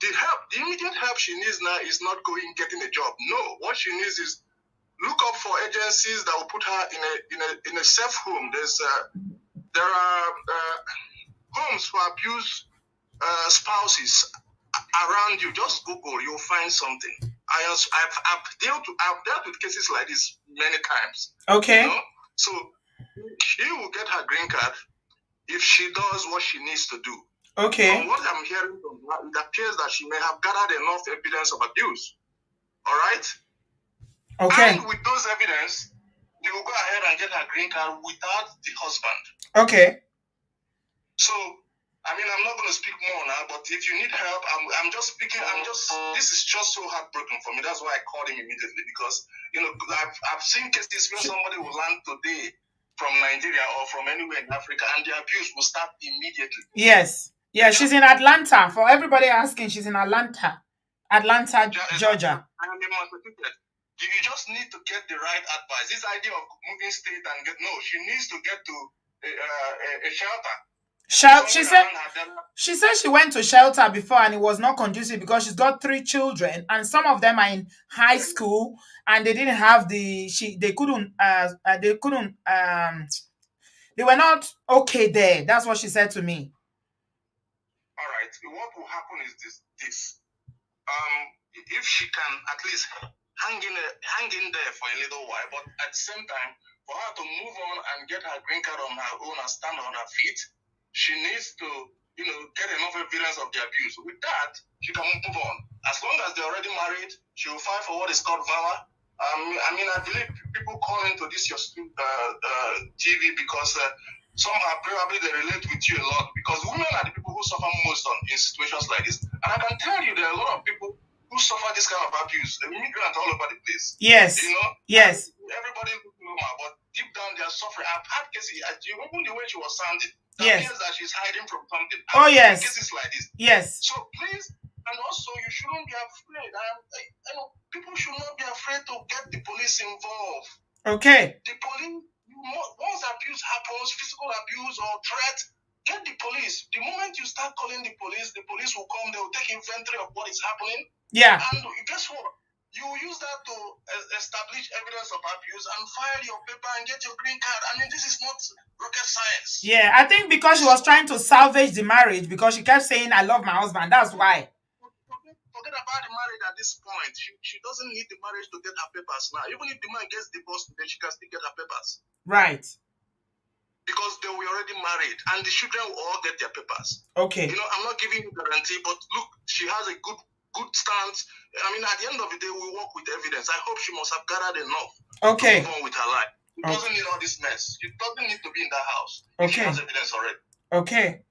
[SPEAKER 2] the immediate help she needs now is not getting a job. No, what she needs is look up for agencies that will put her in a safe home. There are homes for abused spouses around you. Just Google, you'll find something. I've dealt with cases like this many times.
[SPEAKER 1] Okay.
[SPEAKER 2] So she will get her green card if she does what she needs to do.
[SPEAKER 1] Okay.
[SPEAKER 2] From what I'm hearing from her, it appears that she may have gathered enough evidence of abuse. All right?
[SPEAKER 1] Okay.
[SPEAKER 2] And with those evidence, they will go ahead and get her green card without the husband.
[SPEAKER 1] Okay.
[SPEAKER 2] So, I'm not going to speak more now, but if you need help, I'm just speaking. This is just so heartbroken for me. That's why I called him immediately, because, I've seen cases where somebody will land today from Nigeria or from anywhere in Africa, and the abuse will start immediately.
[SPEAKER 1] Yes. Yeah, she's in Atlanta. For everybody asking, she's in Atlanta, Georgia.
[SPEAKER 2] You just need to get the right advice. This idea of moving state and she needs to get to a shelter.
[SPEAKER 1] She said she went to shelter before and it was not conducive because she's got 3 children and some of them are in high school and they didn't have they couldn't they were not okay there. That's what she said to me.
[SPEAKER 2] All right. What will happen is this. If she can at least hang in there for a little while, but at the same time, for her to move on and get her green card on her own and stand on her feet, she needs to, get enough evidence of the abuse. With that, she can move on. As long as they're already married, she will file for what is called VAWA. I believe people call into this your TV because somehow probably they relate with you a lot because women are the people who suffer most in situations like this. And I can tell you there are a lot of people who suffer this kind of abuse, immigrants all over the place.
[SPEAKER 1] Yes. Yes.
[SPEAKER 2] Everybody looks normal, but deep down they are suffering. I've had cases, even the way she was sounding,
[SPEAKER 1] yes,
[SPEAKER 2] appears that she's hiding from something.
[SPEAKER 1] Oh, yes.
[SPEAKER 2] Cases like this.
[SPEAKER 1] Yes.
[SPEAKER 2] So please, and also you shouldn't be afraid. People should not be afraid to get the police involved.
[SPEAKER 1] Okay.
[SPEAKER 2] The police, once abuse happens, physical abuse or threat, get the police. The moment you start calling the police will come, they will take inventory of what is happening.
[SPEAKER 1] Yeah.
[SPEAKER 2] And guess what? You use that to establish evidence of abuse and file your paper and get your green card. I mean, this is not rocket science.
[SPEAKER 1] Yeah, I think because she was trying to salvage the marriage because she kept saying, I love my husband. That's why.
[SPEAKER 2] Forget about the marriage at this point. She doesn't need the marriage to get her papers now. Even if the man gets divorced, then she can still get her papers.
[SPEAKER 1] Right.
[SPEAKER 2] Because they were already married and the children will all get their papers.
[SPEAKER 1] Okay.
[SPEAKER 2] I'm not giving you guarantee, but look, she has a good stance. I mean, at the end of the day, we work with evidence. I hope she must have gathered enough to move on with her life. She doesn't need all this mess. She doesn't need to be in that house.
[SPEAKER 1] Okay.
[SPEAKER 2] She has evidence already.
[SPEAKER 1] Okay.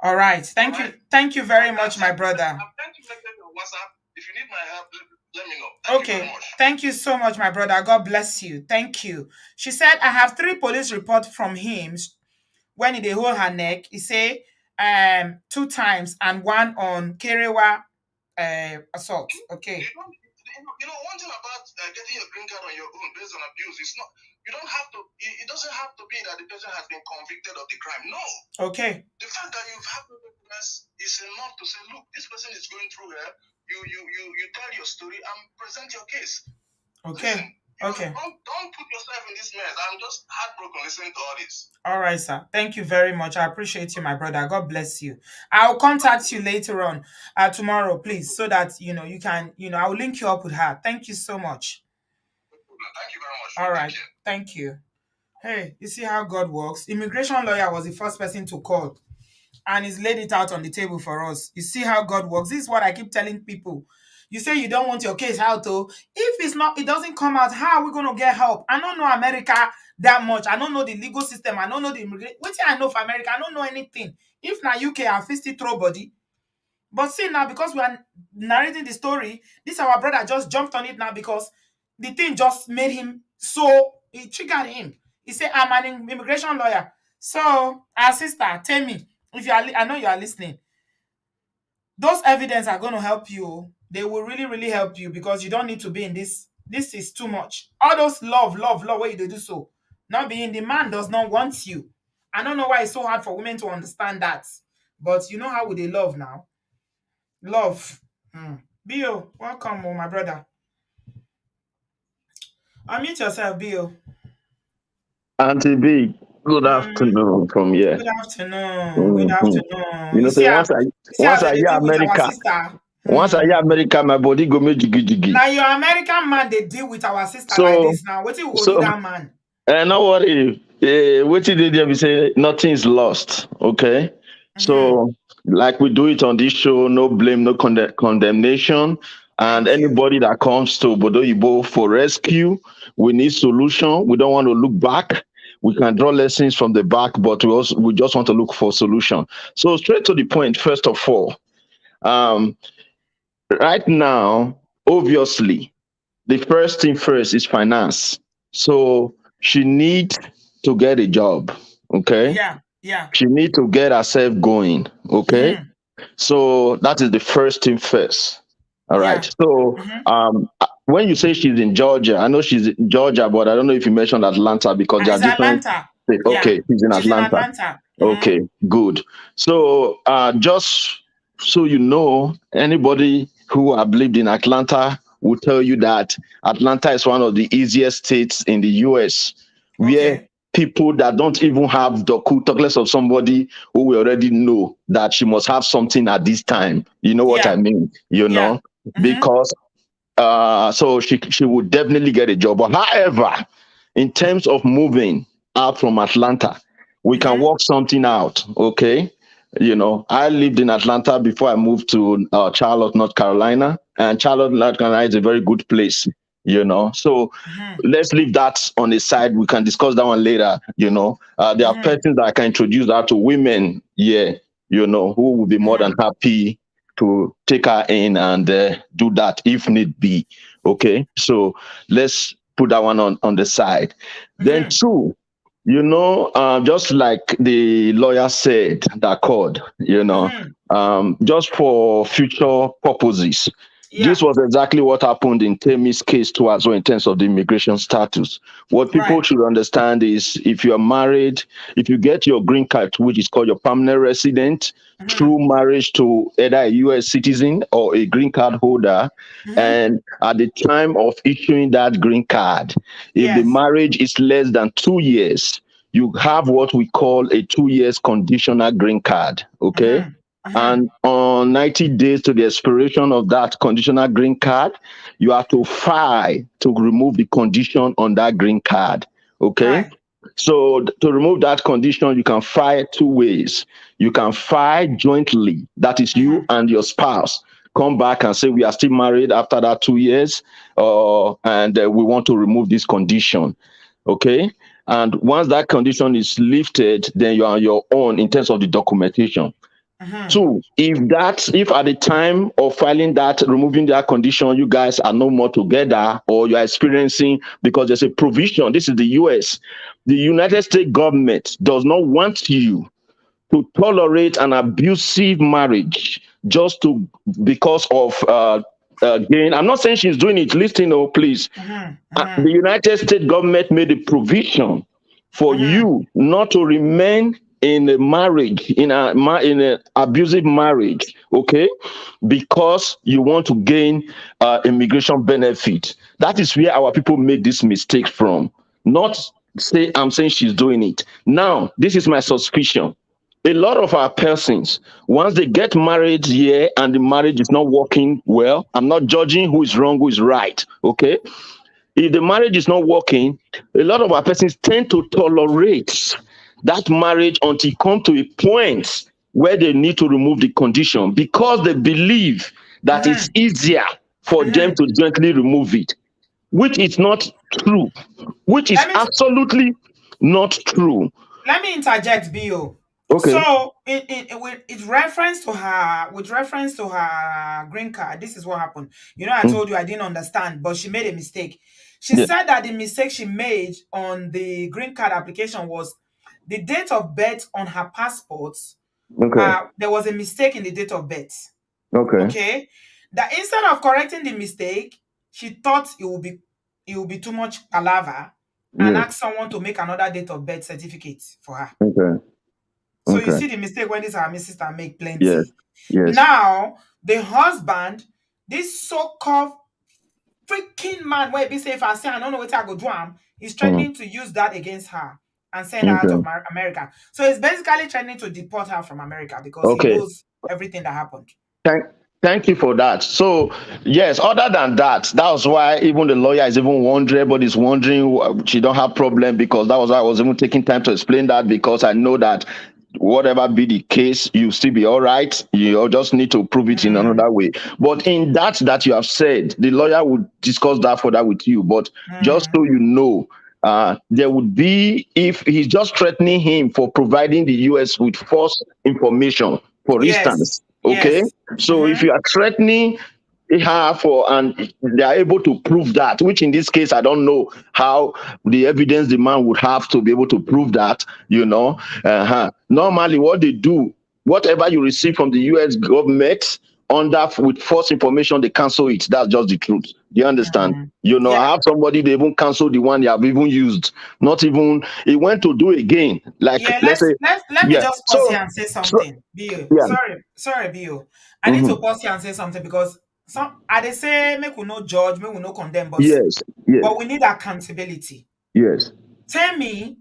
[SPEAKER 1] All right. Thank you. Thank you very much, my brother.
[SPEAKER 2] I've sent you a message on WhatsApp. If you need my help, let me know. Thank you very much.
[SPEAKER 1] Thank you so much, my brother. God bless you. Thank you. She said, I have 3 police reports from him when they hold her neck. He say 2 times and 1 on Kerewa assault. Okay.
[SPEAKER 2] One thing about getting your green card on your own based on abuse is not. You don't have to. It doesn't have to be that the person has been convicted of the crime. No.
[SPEAKER 1] Okay.
[SPEAKER 2] The fact that you've had evidence is enough to say, look, this person is going through here. You tell your story and present your case.
[SPEAKER 1] Okay.
[SPEAKER 2] Listen, don't put yourself in this mess. I'm just heartbroken listening to all this.
[SPEAKER 1] All right, sir. Thank you very much. I appreciate you, my brother. God bless you. I'll contact you later on, tomorrow, please, so that you can, I will link you up with her. Thank you so much.
[SPEAKER 2] Thank you very much.
[SPEAKER 1] All right. Thank you. Hey, you see how God works? Immigration lawyer was the first person to call, and he's laid it out on the table for us. You see how God works? This is what I keep telling people. You say you don't want your case out, though. If it doesn't come out, how are we going to get help? I don't know America that much. I don't know the legal system. I don't know the immigration. What I know for America, I don't know anything. If na UK, I fist it throw body. But see now, because we are narrating the story, this our brother just jumped on it now because the thing just made him it triggered him. He said, I'm an immigration lawyer. So, our sister, tell me, if I know you are listening, those evidence are going to help you. They will really, really help you because you don't need to be in this. This is too much. All those love, where you do so. Not being the man does not want you. I don't know why it's so hard for women to understand that. But you know how would they love now? Love. Bio, welcome, my brother. Unmute yourself, Bio.
[SPEAKER 3] Auntie B, good afternoon from here.
[SPEAKER 1] Good afternoon. Good afternoon.
[SPEAKER 3] You say once I hear America, once I hear America, my body go me jiggy jiggy.
[SPEAKER 1] Now your American man, they deal with our sister like this now. What you do that man?
[SPEAKER 3] No worry. What you did, we say nothing is lost. Okay. So like we do it on this show, no blame, no condemnation. And anybody that comes to Obodooyinbo for rescue, we need solution. We don't want to look back. We can draw lessons from the back, but we just want to look for solution. So straight to the point, first of all, right now, obviously, the first thing first is finance. So she needs to get a job. Okay.
[SPEAKER 1] Yeah.
[SPEAKER 3] She needs to get herself going. Okay. So that is the first thing first. All right. So when you say she's in Georgia, I know she's in Georgia, but I don't know if you mentioned Atlanta because they are different.
[SPEAKER 1] Yeah.
[SPEAKER 3] Okay, he's in
[SPEAKER 1] She's in
[SPEAKER 3] Atlanta.
[SPEAKER 1] Atlanta.
[SPEAKER 3] Okay, good. So, just so you know, anybody who have lived in Atlanta will tell you that Atlanta is one of the easiest states in the US, where
[SPEAKER 1] Okay.
[SPEAKER 3] people that don't even have doku, talk less of somebody who we already know that she must have something at this time. You know what I
[SPEAKER 1] Yeah.
[SPEAKER 3] mean?
[SPEAKER 1] Yeah. Mm-hmm.
[SPEAKER 3] Because so she would definitely get a job. But however, in terms of moving out from Atlanta, we can
[SPEAKER 1] Mm-hmm.
[SPEAKER 3] work something out. Okay. I lived in Atlanta before I moved to Charlotte, North Carolina, and Charlotte, North Carolina is a very good place. So
[SPEAKER 1] Mm-hmm.
[SPEAKER 3] let's leave that on the side. We can discuss that one later. There are
[SPEAKER 1] Mm-hmm.
[SPEAKER 3] persons that I can introduce that to women. Yeah, who will be more than
[SPEAKER 1] Mm-hmm.
[SPEAKER 3] happy to take her in and do that if need be. Okay, so let's put that one on the side. Then
[SPEAKER 1] Mm-hmm.
[SPEAKER 3] two, just like the lawyer said, that code,
[SPEAKER 1] Mm-hmm.
[SPEAKER 3] just for future purposes. This
[SPEAKER 1] Yeah.
[SPEAKER 3] was exactly what happened in Temi's case too, as well, in terms of the immigration status. What people
[SPEAKER 1] Right.
[SPEAKER 3] should understand is if you are married, if you get your green card, which is called your permanent resident,
[SPEAKER 1] Mm-hmm.
[SPEAKER 3] through marriage to either a US citizen or a green card holder,
[SPEAKER 1] Mm-hmm.
[SPEAKER 3] and at the time of issuing that green card, if the
[SPEAKER 1] Yes.
[SPEAKER 3] marriage is less than 2 years, you have what we call a 2 years conditional green card. Okay.
[SPEAKER 1] Mm-hmm. Mm-hmm.
[SPEAKER 3] And on 90 days to the expiration of that conditional green card, you have to file to remove the condition on that green card. Okay.
[SPEAKER 1] Right.
[SPEAKER 3] So to remove that condition, you can file two ways. You can file jointly, that is you
[SPEAKER 1] Mm-hmm.
[SPEAKER 3] and your spouse. Come back and say we are still married after that 2 years, and we want to remove this condition. Okay. And once that condition is lifted, then you are on your own in terms of the documentation.
[SPEAKER 1] Mm-hmm.
[SPEAKER 3] Two, if at the time of filing that, removing that condition, you guys are no more together, or you are experiencing, because there's a provision, this is the US, the United States government does not want you to tolerate an abusive marriage just to because of gain. I'm not saying she's doing it. Listen, oh, please.
[SPEAKER 1] Mm-hmm.
[SPEAKER 3] The
[SPEAKER 1] Mm-hmm.
[SPEAKER 3] United States government made a provision for
[SPEAKER 1] Mm-hmm.
[SPEAKER 3] you not to remain in a marriage, in an abusive marriage, okay, because you want to gain immigration benefit. That is where our people make this mistake from. Not say I'm saying she's doing it. Now, this is my suspicion. A lot of our persons, once they get married here and the marriage is not working well, I'm not judging who is wrong, who is right, okay? If the marriage is not working, a lot of our persons tend to tolerate that marriage until it come to a point where they need to remove the condition because they believe that it's
[SPEAKER 1] Mm-hmm.
[SPEAKER 3] easier for them
[SPEAKER 1] Mm-hmm.
[SPEAKER 3] to gently remove it, which is not true, which is
[SPEAKER 1] Let me
[SPEAKER 3] absolutely not true.
[SPEAKER 1] let me interject, Bio.
[SPEAKER 3] Okay.
[SPEAKER 1] So, with reference to her green card, this is what happened. I
[SPEAKER 3] Mm,
[SPEAKER 1] told you I didn't understand, but she made a mistake. She
[SPEAKER 3] yeah.
[SPEAKER 1] said that the mistake she made on the green card application was the date of birth on her passport.
[SPEAKER 3] Okay.
[SPEAKER 1] There was a mistake in the date of birth.
[SPEAKER 3] Okay.
[SPEAKER 1] Okay, that instead of correcting the mistake, she thought it will be too much palaver and
[SPEAKER 3] Yes.
[SPEAKER 1] asked someone to make another date of birth certificate for her.
[SPEAKER 3] Okay.
[SPEAKER 1] So you
[SPEAKER 3] Okay.
[SPEAKER 1] see the mistake when this our sister make
[SPEAKER 3] Yes.
[SPEAKER 1] plenty.
[SPEAKER 3] Yes.
[SPEAKER 1] Now the husband, this so-called freaking man, where be say if I say I don't know what I go do am, is
[SPEAKER 3] Mm,
[SPEAKER 1] threatening to use that against her and send her out of
[SPEAKER 3] okay.
[SPEAKER 1] America. So he's basically threatening to deport her from America because he
[SPEAKER 3] Okay.
[SPEAKER 1] knows everything that happened.
[SPEAKER 3] Thank, thank you for that. So, yes, other than that, that was why even the lawyer is even wondering, everybody's wondering, she don't have problem, because that was why I was even taking time to explain that, because I know that whatever be the case, you still be all right. You just need to prove it in
[SPEAKER 1] Mm,
[SPEAKER 3] another way. But in that you have said, the lawyer would discuss that further with you. But just
[SPEAKER 1] mm.
[SPEAKER 3] so you know, there would be, if he's just threatening him for providing the US with false information, for
[SPEAKER 1] Yes,
[SPEAKER 3] instance. Okay,
[SPEAKER 1] yes.
[SPEAKER 3] so if
[SPEAKER 1] Mm-hmm.
[SPEAKER 3] you are threatening her for, and they are able to prove that, which in this case I don't know how the evidence the man would have to be able to prove that, normally what they do, whatever you receive from the US government, under with false information, they cancel it. That's just the truth. Do you understand?
[SPEAKER 1] Mm.
[SPEAKER 3] You know,
[SPEAKER 1] Yeah.
[SPEAKER 3] I have somebody, they even cancel the one they have even used. Not even, he went to do again. Like,
[SPEAKER 1] Yeah,
[SPEAKER 3] let's say,
[SPEAKER 1] let me
[SPEAKER 3] yeah.
[SPEAKER 1] just pause
[SPEAKER 3] So,
[SPEAKER 1] here and say
[SPEAKER 3] so
[SPEAKER 1] something. Bio.
[SPEAKER 3] yeah.
[SPEAKER 1] Sorry, Bio. I need to
[SPEAKER 3] Mhm.
[SPEAKER 1] pause here and say something because some I they say make we no judge, make we no condemn,
[SPEAKER 3] Yes, yes,
[SPEAKER 1] but we need accountability.
[SPEAKER 3] yes,
[SPEAKER 1] Temi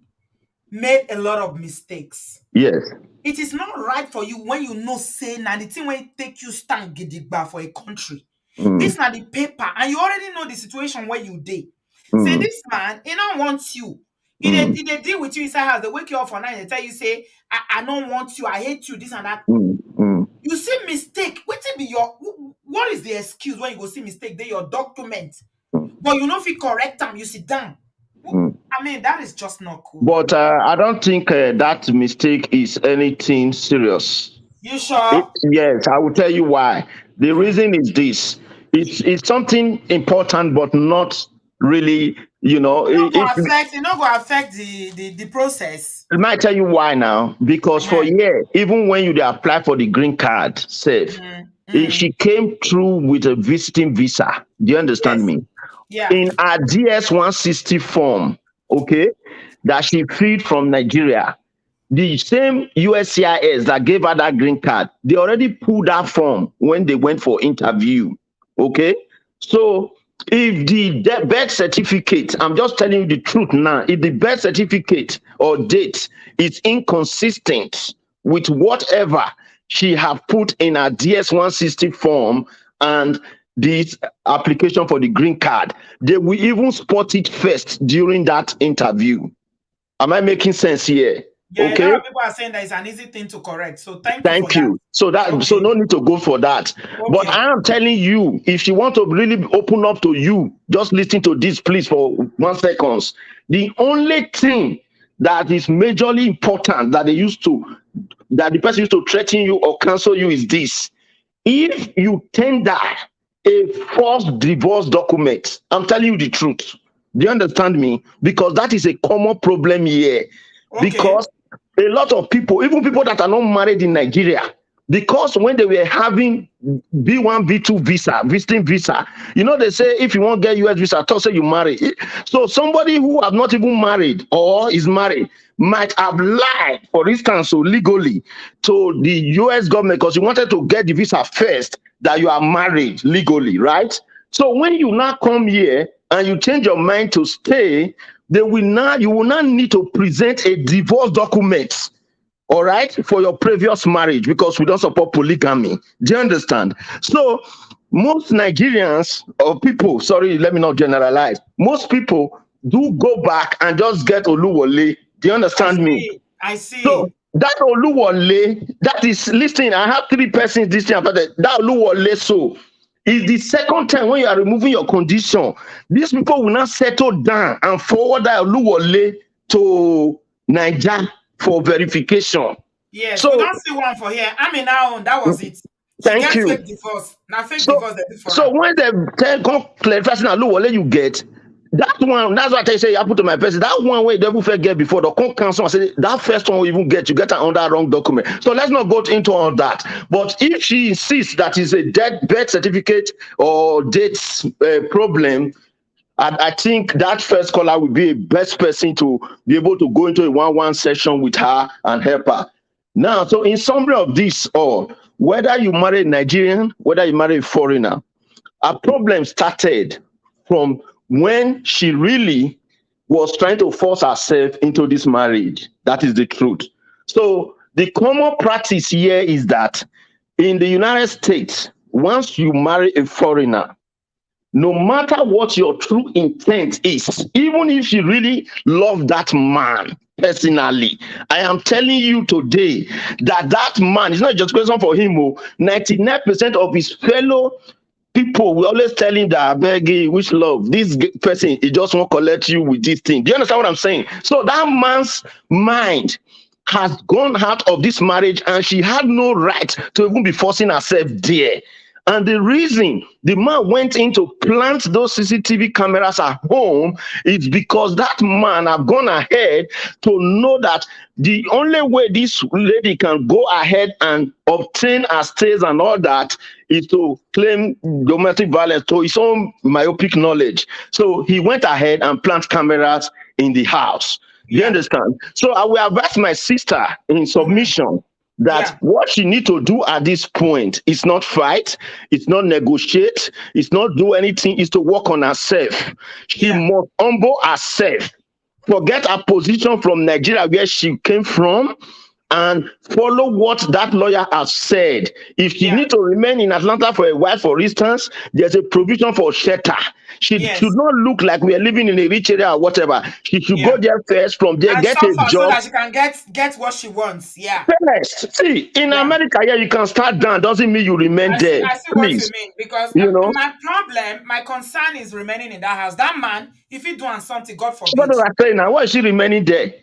[SPEAKER 1] made a lot of mistakes.
[SPEAKER 3] yes.
[SPEAKER 1] It is not right for you when you know say na the thing when it take you stand gidigba for a country.
[SPEAKER 3] Mm,
[SPEAKER 1] This na the paper, and you already know the situation where you dey. Say
[SPEAKER 3] mm,
[SPEAKER 1] this man, he don't want you.
[SPEAKER 3] mm,
[SPEAKER 1] He dey deal with you inside house. They wake you up for night. They tell you say, I don't want you. I hate you. This and that.
[SPEAKER 3] mm, mm,
[SPEAKER 1] You see mistake. Wetin be your what is the excuse when you go see mistake? They your document,
[SPEAKER 3] mm,
[SPEAKER 1] but you know if you correct them, you sit down.
[SPEAKER 3] mm.
[SPEAKER 1] I mean that is just not cool.
[SPEAKER 3] But I don't think that mistake is anything serious.
[SPEAKER 1] You sure?
[SPEAKER 3] Yes, I will tell you why. The
[SPEAKER 1] Mm.
[SPEAKER 3] reason is this: it's something important, but not really. You know,
[SPEAKER 1] It not go affect the process.
[SPEAKER 3] I might tell you why now. Because for
[SPEAKER 1] Uh-huh.
[SPEAKER 3] year, even when you dey apply for the green card, safe,
[SPEAKER 1] Mm, mm.
[SPEAKER 3] she came through with a visiting visa. Do you understand
[SPEAKER 1] Yes.
[SPEAKER 3] me?
[SPEAKER 1] Yeah.
[SPEAKER 3] In her DS 160 form, okay, that she filled from Nigeria, the same USCIS that gave her that green card, they already pulled that form when they went for interview. Okay. So if the birth certificate, I'm just telling you the truth now, if the birth certificate or date is inconsistent with whatever she have put in her DS 160 form and this application for the green card, they will even spot it first during that interview. Am I making sense here?
[SPEAKER 1] Yeah, a
[SPEAKER 3] Okay.
[SPEAKER 1] lot of people are saying that it's an easy thing to correct. So thank you for
[SPEAKER 3] Thank
[SPEAKER 1] that.
[SPEAKER 3] you. So
[SPEAKER 1] Okay.
[SPEAKER 3] no need to go for that. But
[SPEAKER 1] Okay.
[SPEAKER 3] I am telling you, if you want to really open up to you, just listen to this, please, for 1 second. The only thing that is majorly important that the person used to threaten you or cancel you is this: if you tender a false divorce document, I'm telling you the truth. Do you understand me? Because that is a common problem here.
[SPEAKER 1] Okay.
[SPEAKER 3] Because a lot of people, even people that are not married in Nigeria, because when they were having B1, B2 visa, visiting visa, you know, they say if you want to get US visa, say you marry. So somebody who have not even married or is married might have lied, for instance, so legally to the US government because you wanted to get the visa first that you are married legally, right? So when you now come here and you change your mind to stay, you will now need to present a divorce document, all right, for your previous marriage, because we don't support polygamy. Do you understand? So most Nigerians or people, sorry, let me not generalize, most people do go back and just get Oluwole. Do you
[SPEAKER 1] I
[SPEAKER 3] understand me?
[SPEAKER 1] see. I
[SPEAKER 3] So
[SPEAKER 1] see.
[SPEAKER 3] that Oluwole, that is, listen, I have 3 persons this thing after that Oluwole, so is the second time when you are removing your condition. These people will not settle down and forward that Oluwole to Niger for verification.
[SPEAKER 1] Yes, we
[SPEAKER 3] So
[SPEAKER 1] don't see one for here. I mean now that was it. She
[SPEAKER 3] thank
[SPEAKER 1] get
[SPEAKER 3] you.
[SPEAKER 1] fake divorce. Now fake
[SPEAKER 3] So
[SPEAKER 1] divorce they do for
[SPEAKER 3] so
[SPEAKER 1] her.
[SPEAKER 3] when they come clarify say na Oluwole you get, that one, that's what I tell you say happen to my person. That one where you never first get before, the come cancel and say that first one we even get, you get an under wrong document. So let's not go into all that. But if she insists that is a dead birth certificate or dates problem, I think that first caller will be a best person to be able to go into a one-on-one session with her and help her. Now, so in summary of this all, whether you marry a Nigerian, whether you marry a foreigner, our problem started from when she really was trying to force herself into this marriage. That is the truth. So the common practice here is that in the United States, once you marry a foreigner, no matter what your true intent is, even if you really love that man personally, I am telling you today that that man is not just a question for him. 99% of his fellow people will always tell him that beg which love this person he just won't collect you with this thing. Do you understand what I'm saying? So that man's mind has gone out of this marriage and she had no right to even be forcing herself there. And the reason the man went in to plant those CCTV cameras at home is because that man have gone ahead to know that the only way this lady can go ahead and obtain her stays and all that is to claim domestic violence to his own myopic knowledge. So he went ahead and plant cameras in the house. Do you
[SPEAKER 1] Yeah.
[SPEAKER 3] understand? So I will advise my sister in submission that
[SPEAKER 1] Yeah.
[SPEAKER 3] what she need to do at this point is not fight, it's not negotiate, it's not do anything, is to work on herself. She
[SPEAKER 1] Yeah.
[SPEAKER 3] must humble herself, forget her position from Nigeria where she came from, and follow what that lawyer has said. If she
[SPEAKER 1] Yeah.
[SPEAKER 3] need to remain in Atlanta for a while, for instance, there's a provision for shelter. She should
[SPEAKER 1] Yes.
[SPEAKER 3] not look like we are living in a rich area or whatever. She should
[SPEAKER 1] Yeah.
[SPEAKER 3] go there first, from there
[SPEAKER 1] And
[SPEAKER 3] get a
[SPEAKER 1] suffer so
[SPEAKER 3] job.
[SPEAKER 1] that she can get what she wants. Yeah.
[SPEAKER 3] First, see, in
[SPEAKER 1] Yeah.
[SPEAKER 3] America, yeah, you can start down, doesn't mean you remain there.
[SPEAKER 1] I see what you
[SPEAKER 3] Please,
[SPEAKER 1] mean, because
[SPEAKER 3] you know.
[SPEAKER 1] my problem, my concern is remaining in that house. That man, if he doing something, God
[SPEAKER 3] What
[SPEAKER 1] forbid.
[SPEAKER 3] do I say now? Why is she remaining there?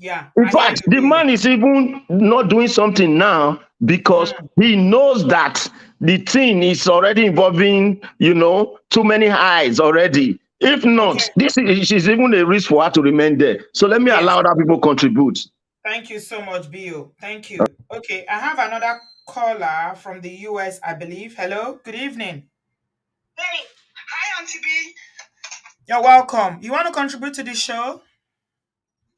[SPEAKER 1] Yeah,
[SPEAKER 3] In
[SPEAKER 1] I hear
[SPEAKER 3] fact,
[SPEAKER 1] you,
[SPEAKER 3] the
[SPEAKER 1] Bill.
[SPEAKER 3] man is even not doing something now because he knows that the thing is already involving, too many eyes already. If
[SPEAKER 1] Okay.
[SPEAKER 3] not, this is even a risk for her to remain there. So let me
[SPEAKER 1] Yes.
[SPEAKER 3] allow other people contribute.
[SPEAKER 1] Thank you so much, Bill. Thank you. Okay, I have another caller from the US, I believe. Hello. Good evening.
[SPEAKER 4] Hey, hi, Auntie B.
[SPEAKER 1] You're welcome. You want to contribute to the show?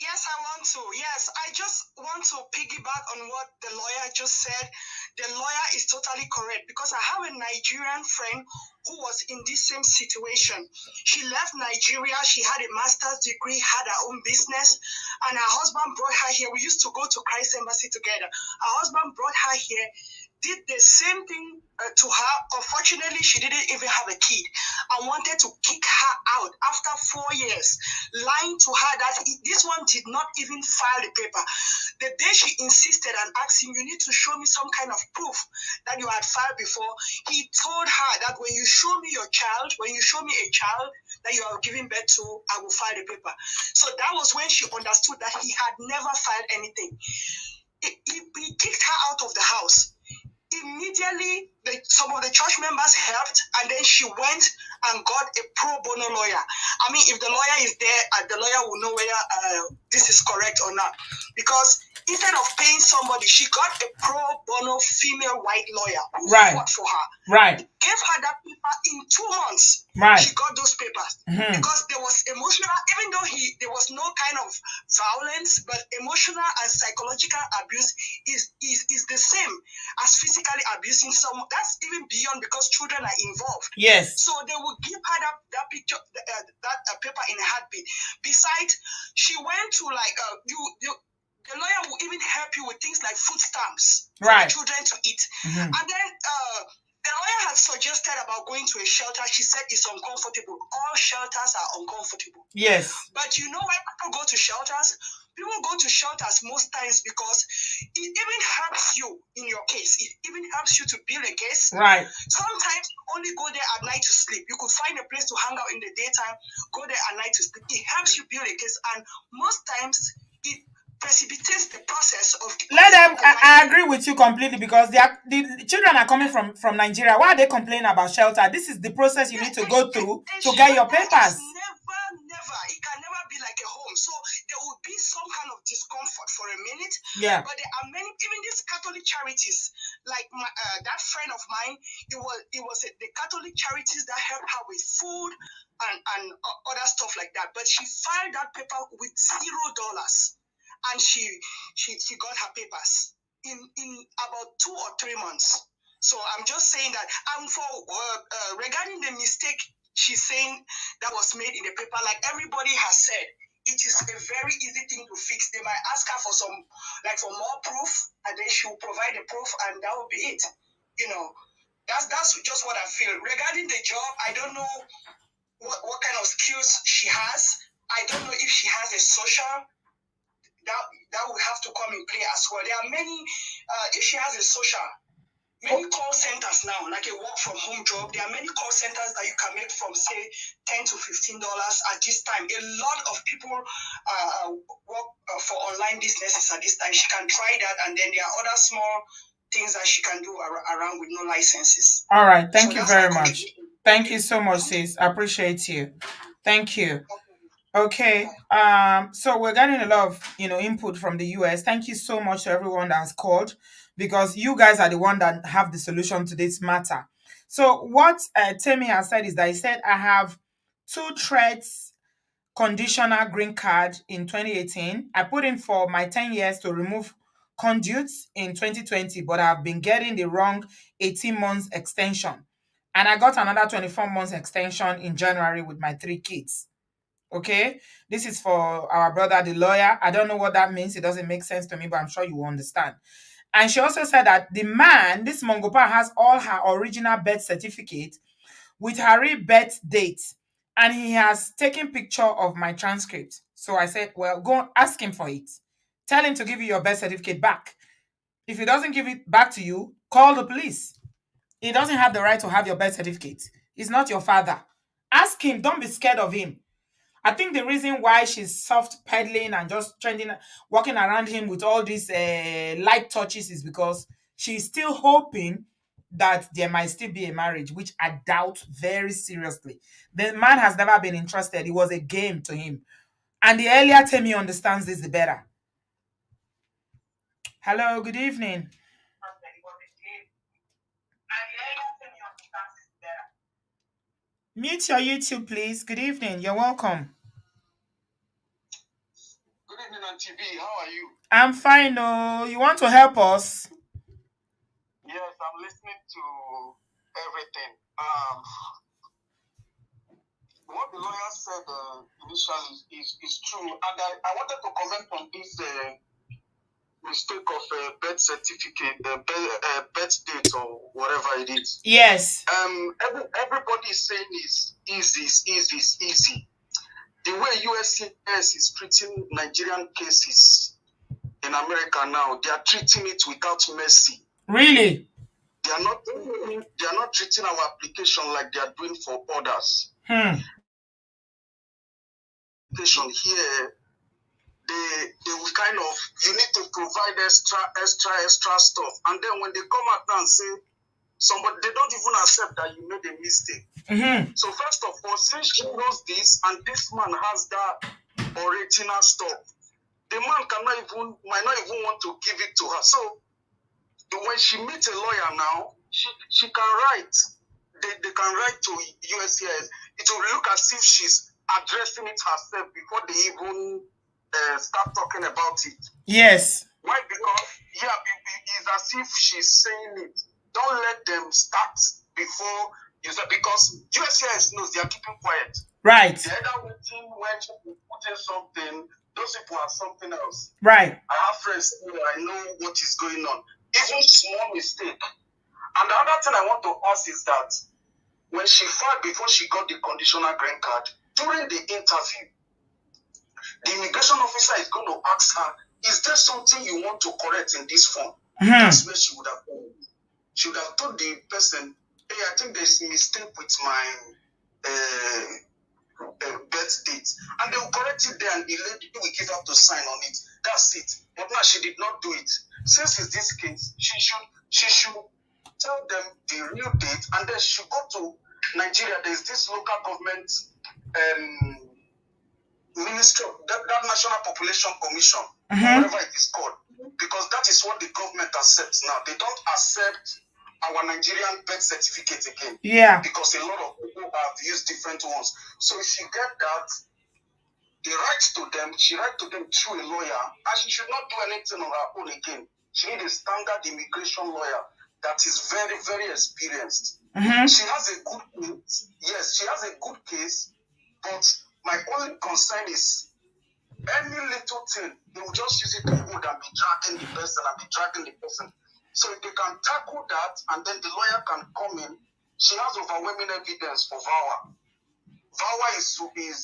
[SPEAKER 4] Yes, I want to. Yes, I just want to piggyback on what the lawyer just said. The lawyer is totally correct because I have a Nigerian friend who was in this same situation. She left Nigeria. She had a master's degree, had her own business, and her husband brought her here. We used to go to Christ Embassy together. Her husband brought her here, did the same thing to her. Unfortunately, she didn't even have a kid. I wanted to kick her out after 4 years, lying to her that this one did not even file the paper. The day she insisted and asked him, you need to show me some kind of proof that you had filed before, he told her that when you show me your child, when you show me a child that you are giving birth to, I will file the paper. So that was when she understood that he had never filed anything. He kicked her out of the house. Immediately, some of the church members helped, and then she went and got a pro bono lawyer. I mean, if the lawyer is there, the lawyer will know whether this is correct or not. Because instead of paying somebody, she got a pro bono female white lawyer who fought for her.
[SPEAKER 1] Right.
[SPEAKER 4] Gave her that paper in 2 months.
[SPEAKER 1] Right.
[SPEAKER 4] She got those papers because there was emotional, even though there was no kind of violence, but emotional and psychological abuse is the same as physically abusing someone. That's even beyond because children are involved.
[SPEAKER 1] Yes.
[SPEAKER 4] So they will give her that picture, that paper in a heartbeat. Besides, she went to the lawyer will even help you with things like food stamps for the children to eat. And then the lawyer had suggested about going to a shelter. She said it's uncomfortable. All shelters are uncomfortable.
[SPEAKER 1] Yes.
[SPEAKER 4] But you know why people go to shelters? People go to shelters most times because it even helps you in your case. It even helps you to build a case.
[SPEAKER 1] Right.
[SPEAKER 4] Sometimes you only go there at night to sleep. You could find a place to hang out in the daytime, go there at night to sleep. It helps you build a case, and most times it precipitates the process of.
[SPEAKER 1] Let them. I agree with you completely because the children are coming from Nigeria. Why are they complaining about shelter? This is the process you need to go through to get your papers.
[SPEAKER 4] Never. It can never be like a home. So there will be some kind of discomfort for a minute.
[SPEAKER 1] Yeah.
[SPEAKER 4] But there are many, even these Catholic charities, like that friend of mine. It was the Catholic charities that helped her with food and other stuff like that. But she filed that paper with $0. And she got her papers in about 2 or 3 months. So I'm just saying that. And for regarding the mistake she's saying that was made in the paper, like everybody has said, it is a very easy thing to fix. They might ask her for for more proof, and then she will provide the proof, and that will be it. That's just what I feel. Regarding the job, I don't know what kind of skills she has. I don't know if she has a social. That will have to come in play as well. There are many, if she has a social, many call centers now, like a work from home job. There are many call centers that you can make from, say, $10 to $15 at this time. A lot of people work for online businesses at this time. She can try that, and then there are other small things that she can do around with no licenses.
[SPEAKER 1] All right. Thank
[SPEAKER 4] So
[SPEAKER 1] you
[SPEAKER 4] that's my
[SPEAKER 1] very much.
[SPEAKER 4] contribution.
[SPEAKER 1] Thank you so much, sis. I appreciate you. Thank you. Okay. So we're getting a lot of input from the US. Thank you so much to everyone that's called, because you guys are the one that have the solution to this matter. So what Temi has said is that he said, I have 2 threats conditional green card in 2018. I put in for my 10 years to remove conduits in 2020, but I've been getting the wrong 18 months extension. And I got another 24 months extension in January with my 3 kids. Okay, this is for our brother, the lawyer. I don't know what that means. It doesn't make sense to me, but I'm sure you will understand. And she also said that the man, this Mongopa, has all her original birth certificate with her real birth date, and he has taken picture of my transcript. So I said, well, go ask him for it. Tell him to give you your birth certificate back. If he doesn't give it back to you, call the police. He doesn't have the right to have your birth certificate. He's not your father. Ask him. Don't be scared of him. I think the reason why she's soft peddling and just trending, walking around him with all these light touches is because she's still hoping that there might still be a marriage, which I doubt very seriously. The man has never been interested. It was a game to him. And the earlier Temi understands this, the better. Hello, good evening. Mute your YouTube, please. Good evening. You're welcome.
[SPEAKER 4] Good evening, Auntie B. How are you?
[SPEAKER 1] I'm fine. Oh, you want to help us?
[SPEAKER 4] Yes, I'm listening to everything. What the lawyer said initially is true, and I wanted to comment on this mistake of birth certificate, birth date, or whatever it is.
[SPEAKER 1] Yes.
[SPEAKER 4] Everybody is saying is easy. The way USCIS is treating Nigerian cases in America now, they are treating it without mercy.
[SPEAKER 1] Really?
[SPEAKER 4] They are not treating our application like they are doing for others. Here, they will kind of, you need to provide extra stuff, and then when they come out and say somebody, they don't even accept that you made a mistake. So first of all, since she knows this and this man has that original stuff, the man might not even want to give it to her. So when she meets a lawyer now, she can write. They can write to USCIS. It will look as if she's addressing it herself before they even start talking about it.
[SPEAKER 1] Yes.
[SPEAKER 4] Why? Because it's as if she's saying it. Don't let them start before you start, because USCIS knows they are keeping quiet.
[SPEAKER 1] Right.
[SPEAKER 4] They're either waiting when she put in something. Those people are something else.
[SPEAKER 1] Right.
[SPEAKER 4] I have friends who I know what is going on. Even small mistake. And the other thing I want to ask is that when she filed before she got the conditional green card, during the interview, the immigration officer is going to ask her, is there something you want to correct in this form? That's where she would have told. She would have told the person, hey, I think there's a mistake with my birth date. And they will correct it there, and the lady will give her to sign on it. That's it. But now she did not do it. Since it's this case, she should tell them the real date, and then she should go to Nigeria. There's this local government ministry, that National Population Commission, whatever it is called, because that is what the government accepts now. They don't accept our Nigerian birth certificate again.
[SPEAKER 1] Yeah.
[SPEAKER 4] Because a lot of people have used different ones. So if she get that, she writes to them through a lawyer, and she should not do anything on her own again. She needs a standard immigration lawyer that is very, very experienced. She has a good case. Yes, she has a good case, but my only concern is any little thing, they will just use it to hold and be dragging the person. So if they can tackle that, and then the lawyer can come in, she has overwhelming evidence for VAWA. VAWA is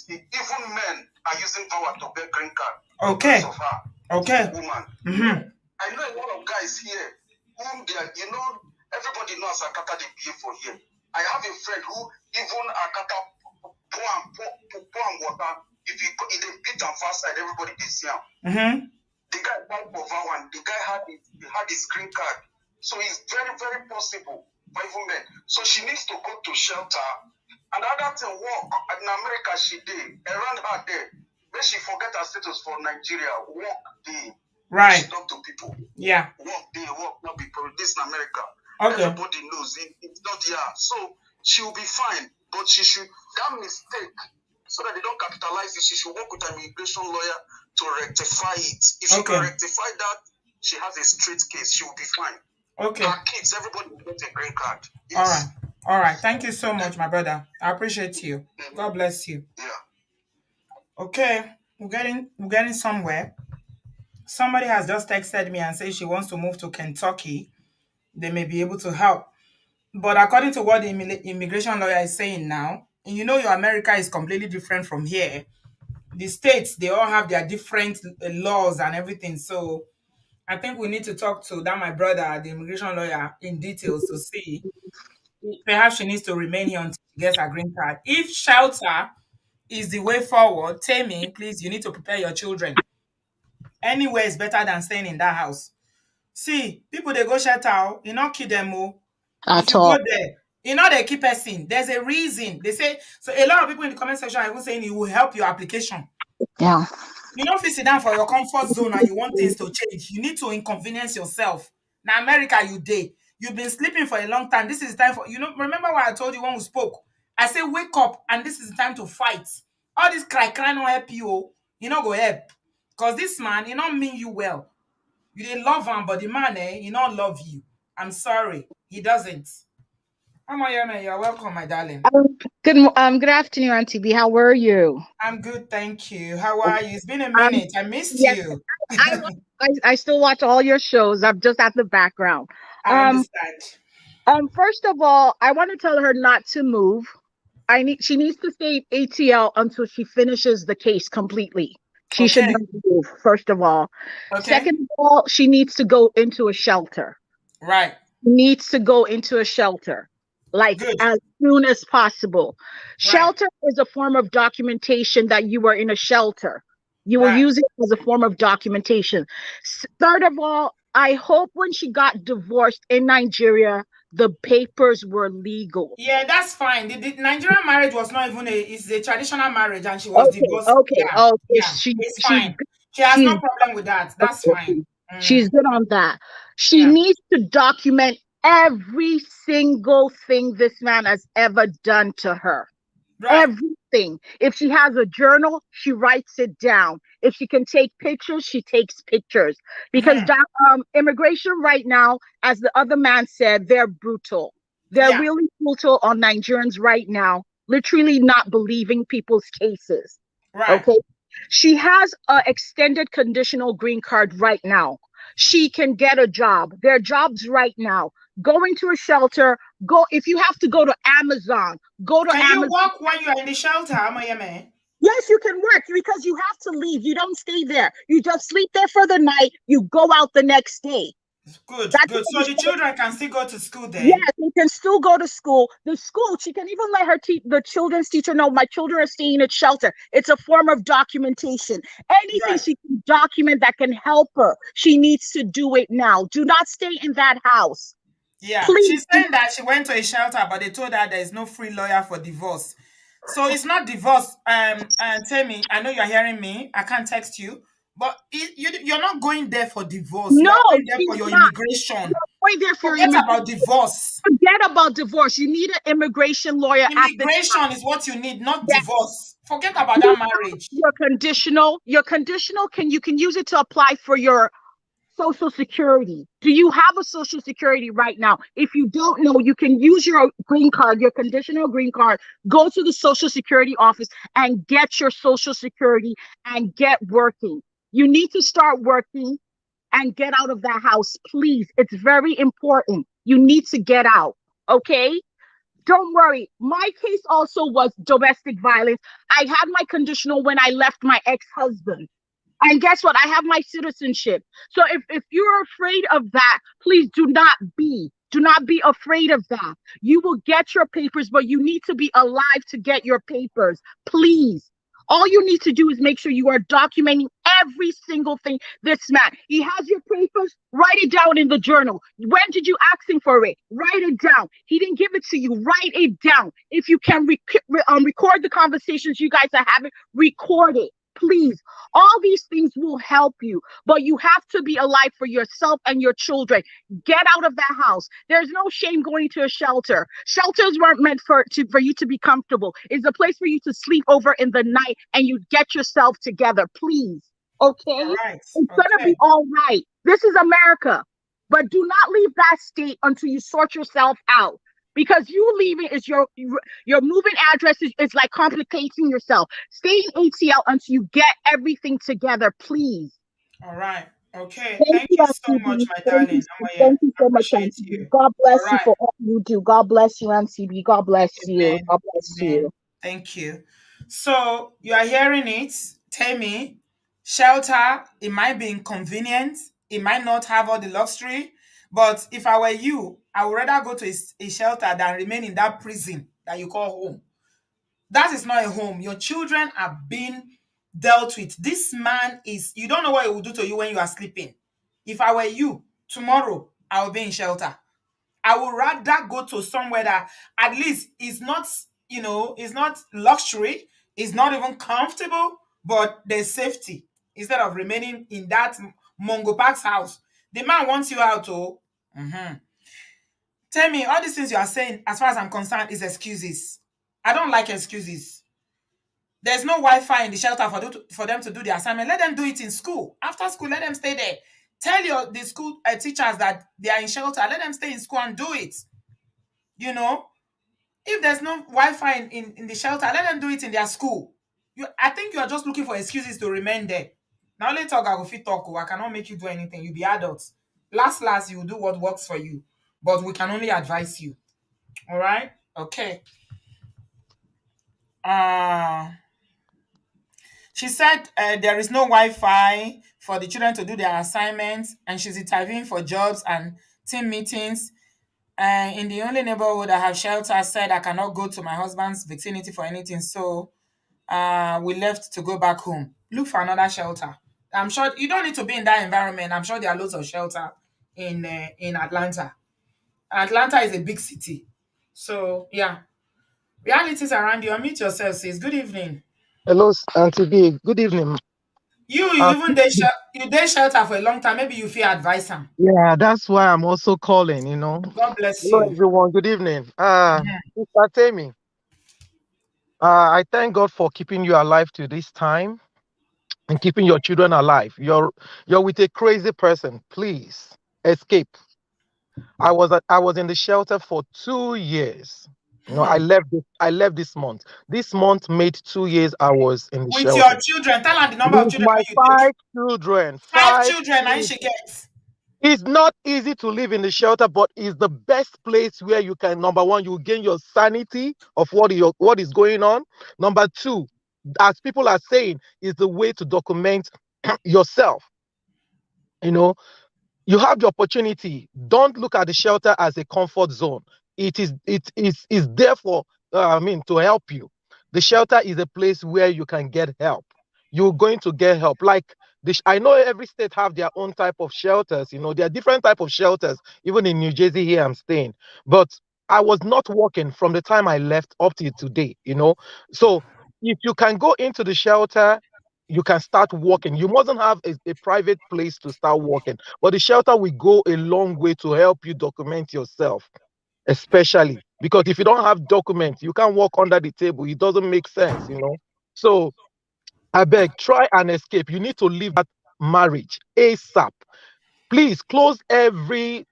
[SPEAKER 4] even men are using VAWA to get green card.
[SPEAKER 1] Okay.
[SPEAKER 4] Of her.
[SPEAKER 1] Okay.
[SPEAKER 4] Woman. I know a lot of guys here whom they are, everybody knows Akata they behave for here. I have a friend who even Akata pour water. If they beat on fast side, everybody they see him. The guy died for VAWA. The guy had his green card So it's very, very possible for even men. So she needs to go to shelter. And other thing, work in America, she did. Around her there, when she forget her status for Nigeria, work day.
[SPEAKER 1] Right.
[SPEAKER 4] She talk to people.
[SPEAKER 1] Yeah.
[SPEAKER 4] Work day, work not people. This in America.
[SPEAKER 1] Okay.
[SPEAKER 4] Everybody knows it's not here. So she will be fine. But she should, that mistake, so that they don't capitalize it, she should work with an immigration lawyer to rectify it. If she can rectify that, she has a straight case. She will be fine.
[SPEAKER 1] Okay.
[SPEAKER 4] Her kids, everybody will get a green card. Yes.
[SPEAKER 1] All right. Thank you so much, my brother. I appreciate you. God bless you.
[SPEAKER 4] Yeah.
[SPEAKER 1] Okay, we're getting somewhere. Somebody has just texted me and said she wants to move to Kentucky. They may be able to help. But according to what the immigration lawyer is saying now, and you know your America is completely different from here. The states, they all have their different laws and everything. So I think we need to talk to that my brother, the immigration lawyer, in details to see. Perhaps she needs to remain here until she gets her green card. If shelter is the way forward, Tammy, please, you need to prepare your children. Anywhere is better than staying in that house. See, people they go shelter, you not kill them. If you go there, you know they keep person. There's a reason. They say so. A lot of people in the comment section are even saying it will help your application.
[SPEAKER 2] Yeah.
[SPEAKER 1] You know, if you sit down for your comfort zone and you want things to change, you need to inconvenience yourself. Now, America, you day. You've been sleeping for a long time. This is time for remember what I told you when we spoke? I say wake up and this is the time to fight. All this cry not help you. You know, go help. Because this man, he not mean you well. You didn't love him, but the man, he not love you. I'm sorry. He doesn't. Amoyeme, you're welcome, my darling.
[SPEAKER 2] Good afternoon, Auntie B. How are you?
[SPEAKER 1] I'm good, thank you. How are you? It's been a minute. I missed you.
[SPEAKER 2] I still watch all your shows. I'm just at the background.
[SPEAKER 1] I understand.
[SPEAKER 2] First of all, I want to tell her not to move. She needs to stay ATL until she finishes the case completely. She should not move, first of all.
[SPEAKER 1] Okay.
[SPEAKER 2] Second of all, she needs to go into a shelter.
[SPEAKER 1] Right.
[SPEAKER 2] Needs to go into a shelter, like as soon as possible. Right. Shelter is a form of documentation that you were in a shelter. You will use it as a form of documentation. Third of all, I hope when she got divorced in Nigeria, the papers were legal.
[SPEAKER 1] Yeah, that's fine. The Nigerian marriage was not even it's a traditional marriage, and she was divorced.
[SPEAKER 2] Okay.
[SPEAKER 1] It's fine. She has no problem with that. That's fine.
[SPEAKER 2] She's good on that. She needs to document every single thing this man has ever done to her. Right. Everything. If she has a journal, she writes it down. If she can take pictures, she takes pictures. Because immigration right now, as the other man said, they're brutal. They're really brutal on Nigerians right now, literally not believing people's cases. Right. Okay. She has an extended conditional green card right now. She can get a job. There are jobs right now. Going to a shelter, if you have to go to Amazon, go to Amazon.
[SPEAKER 1] Can you work when you're in the shelter, Amoyeme?
[SPEAKER 2] Yes, you can work because you have to leave. You don't stay there. You just sleep there for the night. You go out the next day.
[SPEAKER 1] Good. So the children can still go to school then?
[SPEAKER 2] Yes, they can still go to school. The school, she can even let the children's teacher know my children are staying at shelter. It's a form of documentation. Anything she can document that can help her, she needs to do it now. Do not stay in that house.
[SPEAKER 1] Yeah, please. She's saying that she went to a shelter, but they told her there is no free lawyer for divorce. So it's not divorce. Tammy, I know you're hearing me. I can't text you. But you're not going there for divorce.
[SPEAKER 2] No,
[SPEAKER 1] you're going there for your immigration.
[SPEAKER 2] You're going there for
[SPEAKER 1] Forget about divorce.
[SPEAKER 2] Forget about divorce. You need an immigration lawyer.
[SPEAKER 1] Immigration is what you need, not divorce. Forget about that marriage.
[SPEAKER 2] Your conditional. You can use it to apply for your Social Security. Do you have a Social Security right now? If you don't know, you can use your green card, your conditional green card, go to the Social Security office and get your Social Security and get working. You need to start working and get out of that house, please. It's very important. You need to get out, okay? Don't worry. My case also was domestic violence. I had my conditional when I left my ex-husband. And guess what? I have my citizenship. So if you're afraid of that, please do not be afraid of that. You will get your papers, but you need to be alive to get your papers. Please. All you need to do is make sure you are documenting every single thing. This man, he has your papers, write it down in the journal. When did you ask him for it? Write it down. He didn't give it to you. Write it down. If you can record the conversations you guys are having, record it. Please, all these things will help you, but you have to be alive for yourself and your children. Get out of that house. There's no shame going to a shelter. Shelters weren't meant for you to be comfortable. It's a place for you to sleep over in the night and you get yourself together. Please. Okay?
[SPEAKER 1] All right.
[SPEAKER 2] It's gonna be all right. This is America. But do not leave that state until you sort yourself out. Because you leaving is your moving address is like complicating yourself. Stay in ATL until you get everything together, please.
[SPEAKER 1] All right. Okay.
[SPEAKER 2] Thank
[SPEAKER 1] Thank
[SPEAKER 2] you,
[SPEAKER 1] you so much,
[SPEAKER 2] MCB.
[SPEAKER 1] my darling.
[SPEAKER 2] Thank you
[SPEAKER 1] I
[SPEAKER 2] so much,
[SPEAKER 1] appreciate
[SPEAKER 2] MCB.
[SPEAKER 1] you.
[SPEAKER 2] God
[SPEAKER 1] All
[SPEAKER 2] bless you
[SPEAKER 1] right.
[SPEAKER 2] for all you do. God bless you, MCB. God bless you.
[SPEAKER 1] Amen.
[SPEAKER 2] God bless
[SPEAKER 1] Amen.
[SPEAKER 2] you.
[SPEAKER 1] Thank you. So you are hearing it. Tell me, shelter, it might be inconvenient. It might not have all the luxury. But if I were you, I would rather go to a shelter than remain in that prison that you call home. That is not a home. Your children are being dealt with. This man is, you don't know what he will do to you when you are sleeping. If I were you, tomorrow, I will be in shelter. I would rather go to somewhere that at least is not, is not luxury, is not even comfortable, but there's safety instead of remaining in that Mongo Park's house. The man wants you out, oh. Tell me, all these things you are saying, as far as I'm concerned, is excuses. I don't like excuses. There's no Wi-Fi in the shelter for them to do the assignment. Let them do it in school. After school, let them stay there. Tell the school teachers that they are in shelter. Let them stay in school and do it. You know, if there's no Wi-Fi in the shelter, let them do it in their school. I think you are just looking for excuses to remain there. Now let's talk. I will fit talk. I cannot make you do anything. You be adults. Last, you do what works for you. But we can only advise you. All right. Okay. Uh She said there is no Wi-Fi for the children to do their assignments, and she's interviewing for jobs and team meetings. In the only neighborhood I have shelter, said I cannot go to my husband's vicinity for anything, so we left to go back home. Look for another shelter. I'm sure you don't need to be in that environment. I'm sure there are loads of shelter in Atlanta. Atlanta is a big city, so yeah. Realities around you. Unmute yourself, sis. Good evening.
[SPEAKER 5] Hello, Auntie B. Good evening.
[SPEAKER 1] You
[SPEAKER 5] Uh,
[SPEAKER 1] even you day shelter for a long time. Maybe you feel advice am.
[SPEAKER 5] yeah, that's why I'm also calling,
[SPEAKER 1] God bless
[SPEAKER 5] Hello,
[SPEAKER 1] you.
[SPEAKER 5] everyone. Good evening.
[SPEAKER 1] Mhm.
[SPEAKER 5] Sister Temi, I thank God for keeping you alive to this time and keeping your children alive. You're with a crazy person. Please escape. I was in the shelter for 2 years. I left this month. This month made 2 years I was in the
[SPEAKER 1] With your
[SPEAKER 5] shelter.
[SPEAKER 1] children, tell her the number of
[SPEAKER 5] With
[SPEAKER 1] children
[SPEAKER 5] my
[SPEAKER 1] when you take.
[SPEAKER 5] five children,
[SPEAKER 1] Five
[SPEAKER 5] five
[SPEAKER 1] children, and
[SPEAKER 5] children.
[SPEAKER 1] she gets.
[SPEAKER 5] It's not easy to live in the shelter, but it's the best place where you can, number one, you gain your sanity of what is going on. Number two, as people are saying, is the way to document yourself. You know, you have the opportunity. Don't look at the shelter as a comfort zone. It is there for to help you. The shelter is a place where you can get help. You're going to get help. Like this, I know every state have their own type of shelters. There are different type of shelters. Even in New Jersey here, I'm staying. But I was not working from the time I left up to today. So if you can go into the shelter, you can start working. You mustn't have a private place to start working, but the shelter will go a long way to help you document yourself, especially because if you don't have documents, you can't work under the table. It doesn't make sense. So I beg, try and escape. You need to leave that marriage ASAP. Please close every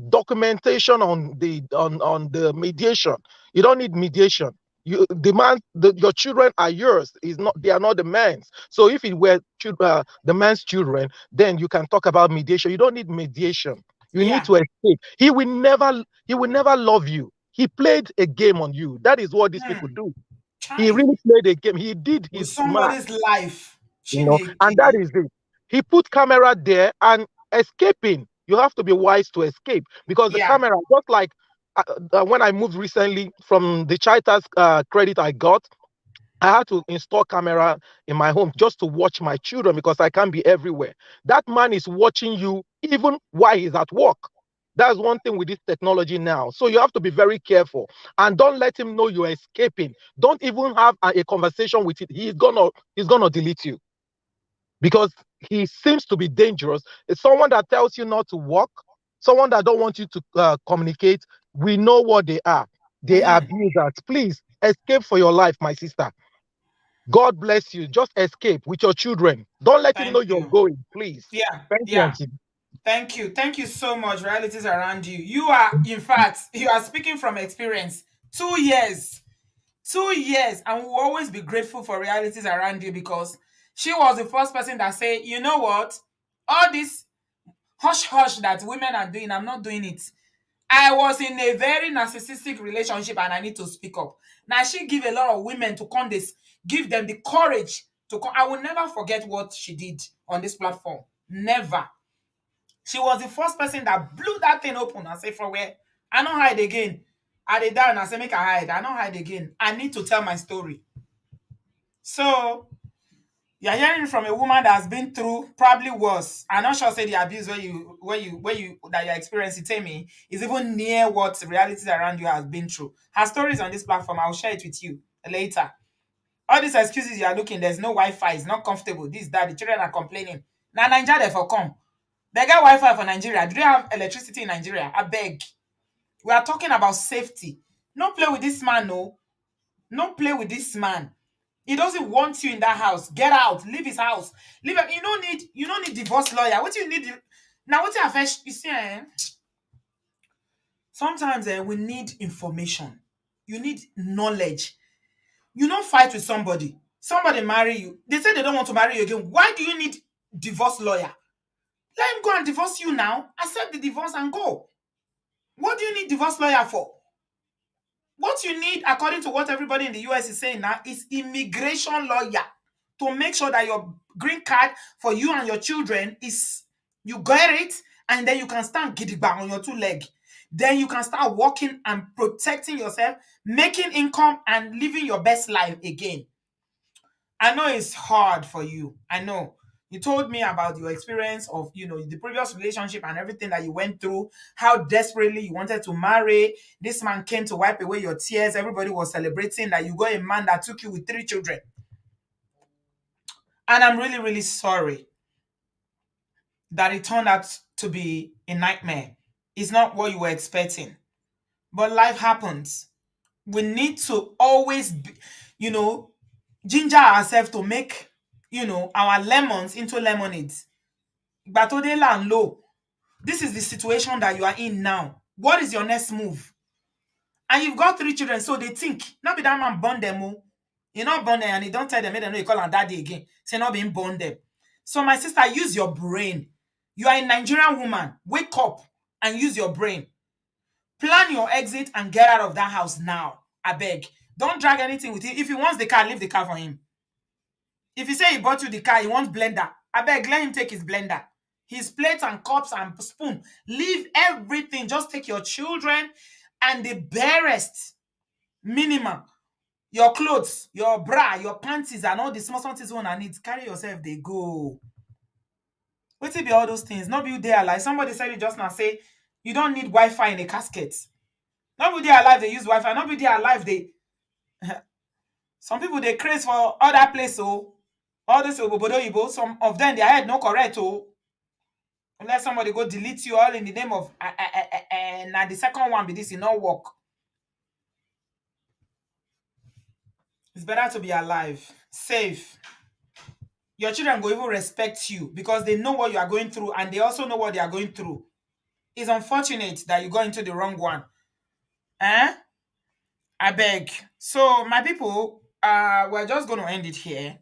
[SPEAKER 5] documentation on the mediation. You don't need mediation. Your children are yours. Is not They are not the man's. So if it were the man's children, then you can talk about mediation. You don't need mediation. You need
[SPEAKER 1] Yeah.
[SPEAKER 5] to escape. He will never love you. He played a game on you. That is what these people do. He
[SPEAKER 1] Chai.
[SPEAKER 5] really played a game. He did
[SPEAKER 1] With
[SPEAKER 5] his math.
[SPEAKER 1] somebody's life.
[SPEAKER 5] And that
[SPEAKER 1] Chineke.
[SPEAKER 5] is it. He put camera there and escaping. You have to be wise to escape because the
[SPEAKER 1] Yeah.
[SPEAKER 5] camera, just like when I moved recently from the child tax credit I got, I had to install camera in my home just to watch my children because I can't be everywhere. That man is watching you even while he's at work. That's one thing with this technology now. So you have to be very careful and don't let him know you're escaping. Don't even have a conversation with it. He's gonna delete you because he seems to be dangerous. It's someone that tells you not to walk, someone that don't want you to communicate. We know what they are. They are abusers. Please escape for your life, my sister. God bless you. Just escape with your children. Don't let him know
[SPEAKER 1] Thank
[SPEAKER 5] you're
[SPEAKER 1] you.
[SPEAKER 5] going, please.
[SPEAKER 1] Yeah,
[SPEAKER 5] Thank you,
[SPEAKER 1] yeah.
[SPEAKER 5] Auntie.
[SPEAKER 1] Thank you. Thank you so much. Realities around you. You are, in fact, you are speaking from experience. 2 years. 2 years. And we'll always be grateful for realities around you because she was the first person that said, you know what? All this hush hush that women are doing, I'm not doing it. I was in a very narcissistic relationship and I need to speak up. Now she give a lot of women to come this, give them the courage to come. I will never forget what she did on this platform. Never. She was the first person that blew that thing open and say, for where? I don't hide again. I did down and I say, make I hide. I don't hide again. I need to tell my story. So you're hearing from a woman that has been through probably worse. I'm not sure say the abuse where you that you're experiencing, tell me, is even near what realities around you has been through. Her story is on this platform. I'll share it with you later. All these excuses you are looking, there's no Wi-Fi, it's not comfortable. This, that, the children are complaining. Now Nigeria therefore come. They get Wi-Fi for Nigeria. Do they have electricity in Nigeria? I beg. We are talking about safety. No play with this man, no. No play with this man. He doesn't want you in that house. Get out. Leave his house. Leave him. You don't need divorce lawyer. What you need now? What you first you see? Sometimes we need information. You need knowledge. You don't fight with somebody. Somebody marry you. They say they don't want to marry you again. Why do you need divorce lawyer? Let him go and divorce you now. Accept the divorce and go. What do you need divorce lawyer for? What you need, according to what everybody in the US is saying now, is immigration lawyer to make sure that your green card for you and your children is, you get it, and then you can stand gidigba on your two legs. Then you can start working and protecting yourself, making income and living your best life again. I know it's hard for you. I know. You told me about your experience of, the previous relationship and everything that you went through, how desperately you wanted to marry. This man came to wipe away your tears. Everybody was celebrating that you got a man that took you with 3 children. And I'm really, really sorry that it turned out to be a nightmare. It's not what you were expecting. But life happens. We need to always be, ginger ourselves to make, our lemons into lemonades. Ìgbà tó dé là ń lò. This is the situation that you are in now. What is your next move? And you've got 3 children, so they think, not be that man born them. Oh. You not born them, and you don't tell them, they don't know you call them daddy again. Say not being born them. So my sister, use your brain. You are a Nigerian woman. Wake up and use your brain. Plan your exit and get out of that house now. I beg. Don't drag anything with you. If he wants the car, leave the car for him. If he say he bought you the car, he wants blender. I beg, let him take his blender. His plates and cups and spoon. Leave everything. Just take your children and the barest minimum. Your clothes, your bra, your panties, and all the small things you want to need. Carry yourself, they go. What be all those things? Not be there alive. Somebody said it just now, say, you don't need Wi-Fi in a casket. Not be there alive, they use Wi-Fi. Not be there alive, they... Some people, they craze for other place, oh. All this obodooyinbo, some of them, their head no correct, oh. Unless somebody go delete you all in the name of... and the second one be this, it not work. It's better to be alive, safe. Your children will even respect you because they know what you are going through and they also know what they are going through. It's unfortunate that you go into the wrong one. I beg. So, my people, we're just going to end it here.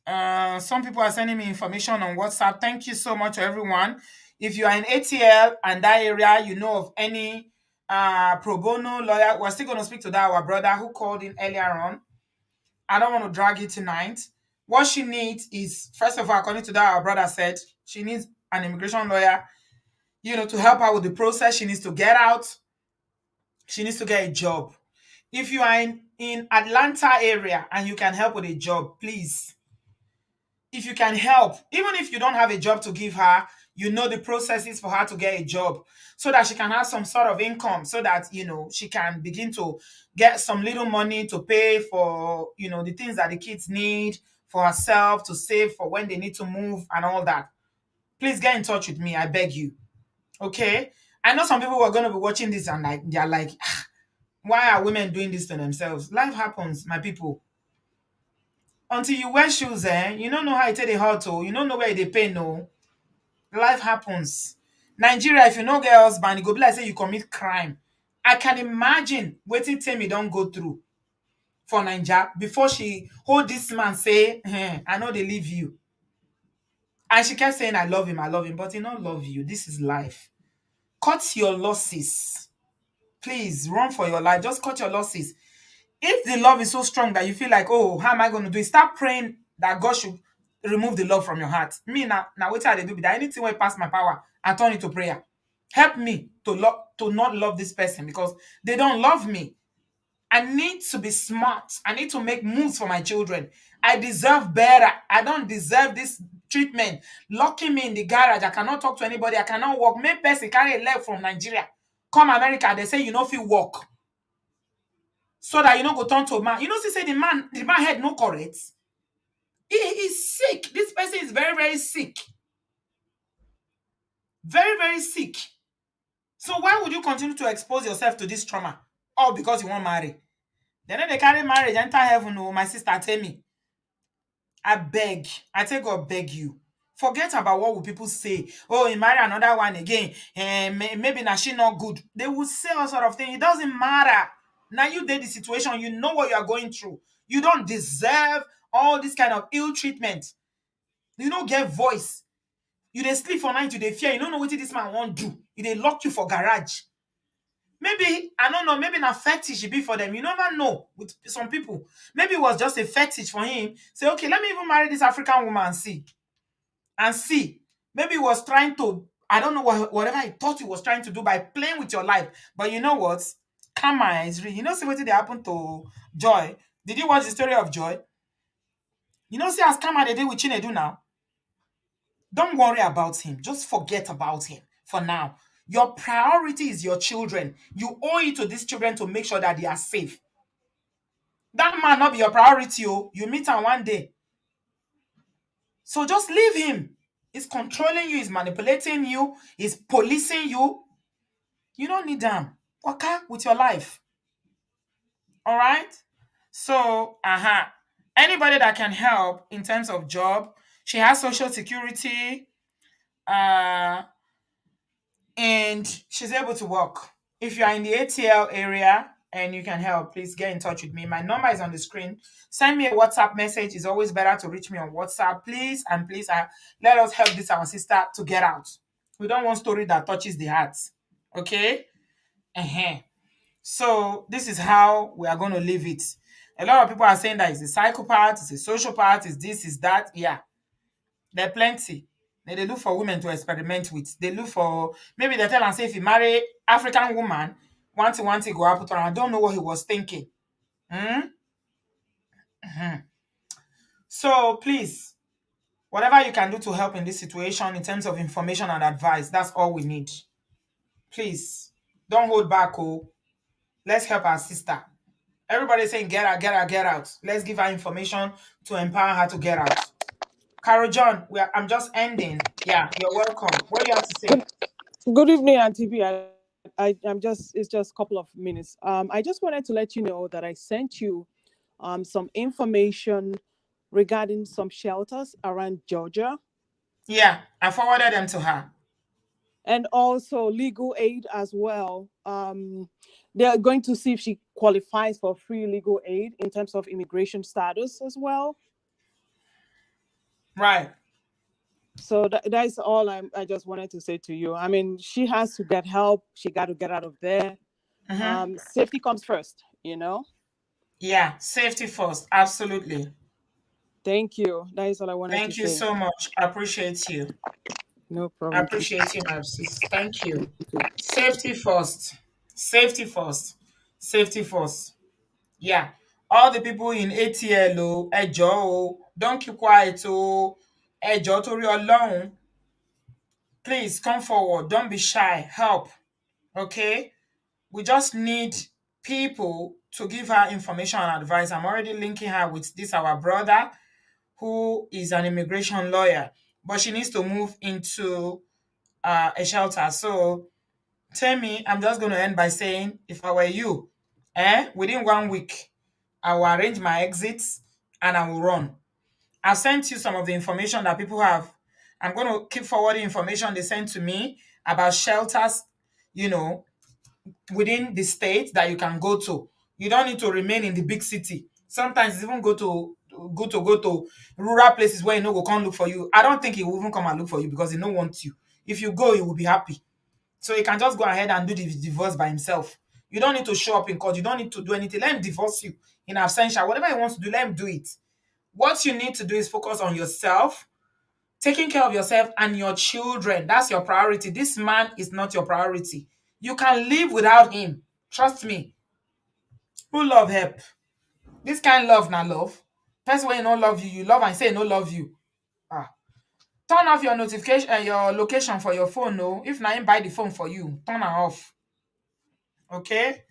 [SPEAKER 1] Some people are sending me information on WhatsApp. Thank you so much to everyone. If you are in ATL and that area, you know of any pro bono lawyer, we're still going to speak to that our brother who called in earlier on. I don't want to drag it tonight. What she needs is, first of all, according to that our brother said, she needs an immigration lawyer, to help her with the process. She needs to get out. She needs to get a job. If you are in Atlanta area and you can help with a job, please, if you can help, even if you don't have a job to give her, you know the processes for her to get a job so that she can have some sort of income, so that she can begin to get some little money to pay for the things that the kids need, for herself to save for when they need to move and all that. Please get in touch with me, I beg you. Okay, I know some people were going to be watching this and like they're like, "Ah, why are women doing this to themselves?" Life happens, my people. Until you wear shoes, you don't know how it take the hurt, oh, you don't know where they pay, no. Life happens. Nigeria, if you no get husband, it go be like say you commit crime. I can imagine wetin Temi don go through for Naija before she hold this man say, I know they leave you. And she kept saying, I love him, but he not love you. This is life. Cut your losses. Please run for your life. Just cut your losses. If the love is so strong that you feel like, oh, how am I going to do it? Start praying that God should remove the love from your heart. Me now what I do be that anything will pass my power, I turn it to prayer. Help me to not love this person because they don't love me. I need to be smart. I need to make moves for my children. I deserve better. I don't deserve this treatment. Locking me in the garage. I cannot talk to anybody. I cannot walk. Make person carry a leg from Nigeria. Come America, they say you know if you walk. So that you know go turn to man. You know, she say the man head no correct. He is sick. This person is very, very sick. Very, very sick. So why would you continue to expose yourself to this trauma? All because you want marry. Then they carry marriage, enter heaven. Oh, my sister tell me. I beg. I tell God beg you. Forget about what will people say. Oh, he marry another one again. Maybe now she not good. They will say all sort of things. It doesn't matter. Now you did the situation. You know what you are going through. You don't deserve all this kind of ill treatment. You don't get voice. You dey sleep for night, you dey fear. You don't know what this man won't do. He dey lock you for garage. Maybe, I don't know, maybe na fetish it be for them. You never know with some people. Maybe it was just a fetish for him. Say, okay, let me even marry this African woman and see. And see. Maybe he was trying to, I don't know whatever he thought he was trying to do by playing with your life. But you know what? Karma is real. You know, see what did happen to Joy? Did you watch the story of Joy? You know, see as karma they did with Chinedu now? Don't worry about him. Just forget about him for now. Your priority is your children. You owe it to these children to make sure that they are safe. That man not be your priority. Oh, you meet him one day. So just leave him. He's controlling you. He's manipulating you. He's policing you. You don't need them. Okay, with your life. All right. So, anybody that can help in terms of job. She has social security. And she's able to work. If you are in the ATL area and you can help, please get in touch with me. My number is on the screen. Send me a WhatsApp message. It's always better to reach me on WhatsApp. Please and please, let us help this our sister to get out. We don't want story that touches the heart. Okay? So this is how we are going to leave it. A lot of people are saying that it's a psychopath, it's a sociopath, it's this, it's that. Yeah. There are plenty. They look for women to experiment with. They look for, maybe they tell and say if you marry African woman, one thing go happen to her. I don't know what he was thinking. Hmm? So please, whatever you can do to help in this situation in terms of information and advice, that's all we need. Please, don't hold back. Oh, let's help our sister. Everybody's saying get out, get out, get out. Let's give her information to empower her to get out. Carol John, I'm just ending. Yeah, you're welcome. What do you have to say?
[SPEAKER 6] Good evening, Auntie B. I'm just, it's just a couple of minutes. I just wanted to let you know that I sent you some information regarding some shelters around Georgia
[SPEAKER 1] Yeah, I forwarded them to her.
[SPEAKER 6] and also legal aid as well. They're going to see if she qualifies for free legal aid in terms of immigration status as well.
[SPEAKER 1] Right.
[SPEAKER 6] So that's all I just wanted to say to you. I mean, she has to get help. She got to get out of there. Safety comes first, you know.
[SPEAKER 1] Yeah, safety first. Absolutely.
[SPEAKER 6] Thank you. That is all I wanted to
[SPEAKER 1] Thank you
[SPEAKER 6] say.
[SPEAKER 1] so much. I appreciate you.
[SPEAKER 6] No
[SPEAKER 1] I
[SPEAKER 6] problem.
[SPEAKER 1] appreciate you, my sis. Thank you. Safety first. Safety first. Safety first. Yeah. All the people in ATL, oh, ẹ jọ̀ọ́ o, don't keep quiet, oh, ẹ jọ̀ọ́ torí Ọlọ́run. Please come forward. Don't be shy. Help. Okay? We just need people to give her information and advice. I'm already linking her with this our brother who is an immigration lawyer, but she needs to move into a shelter. So tell me, I'm just going to end by saying, if I were you, within 1 week, I will arrange my exits and I will run. I've sent you some of the information that people have. I'm going to keep forwarding information they sent to me about shelters, you know, within the state that you can go to. You don't need to remain in the big city. Sometimes even go to rural places where you know go come look for you. I don't think he will even come and look for you because he don't want you. If you go, he will be happy. So he can just go ahead and do the divorce by himself. You don't need to show up in court. You don't need to do anything. Let him divorce you in absentia. Whatever he wants to do, let him do it. What you need to do is focus on yourself, taking care of yourself and your children. That's your priority. This man is not your priority. You can live without him. Trust me. Who love help? This kind love na love. Person when you don't love you, you love and say no love you. Ah. Turn off your notification and your location for your phone. No, if na him buy the phone for you, turn it off. Okay?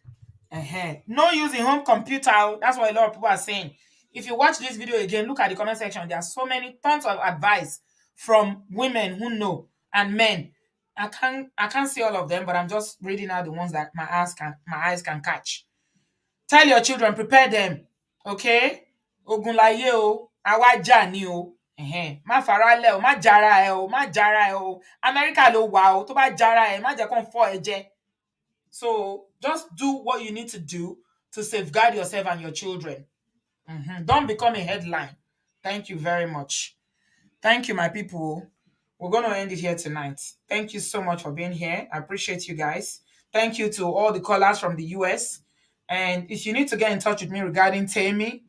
[SPEAKER 1] No using home computer. That's what a lot of people are saying. If you watch this video again, look at the comment section. There are so many tons of advice from women who know and men. I can't see all of them, but I'm just reading out the ones that my eyes can catch. Tell your children, prepare them. Okay? Ogunlaye o, awaja ni o. Má farale o, má jara ẹ o, má jara ẹ o. America ló wà o, tó bá jara ẹ, má jẹ́ kó fọ́ ẹ jẹ. So just do what you need to do to safeguard yourself and your children. Don't become a headline. Thank you very much. Thank you, my people. We're going to end it here tonight. Thank you so much for being here. I appreciate you guys. Thank you to all the callers from the US. And if you need to get in touch with me regarding Tammy,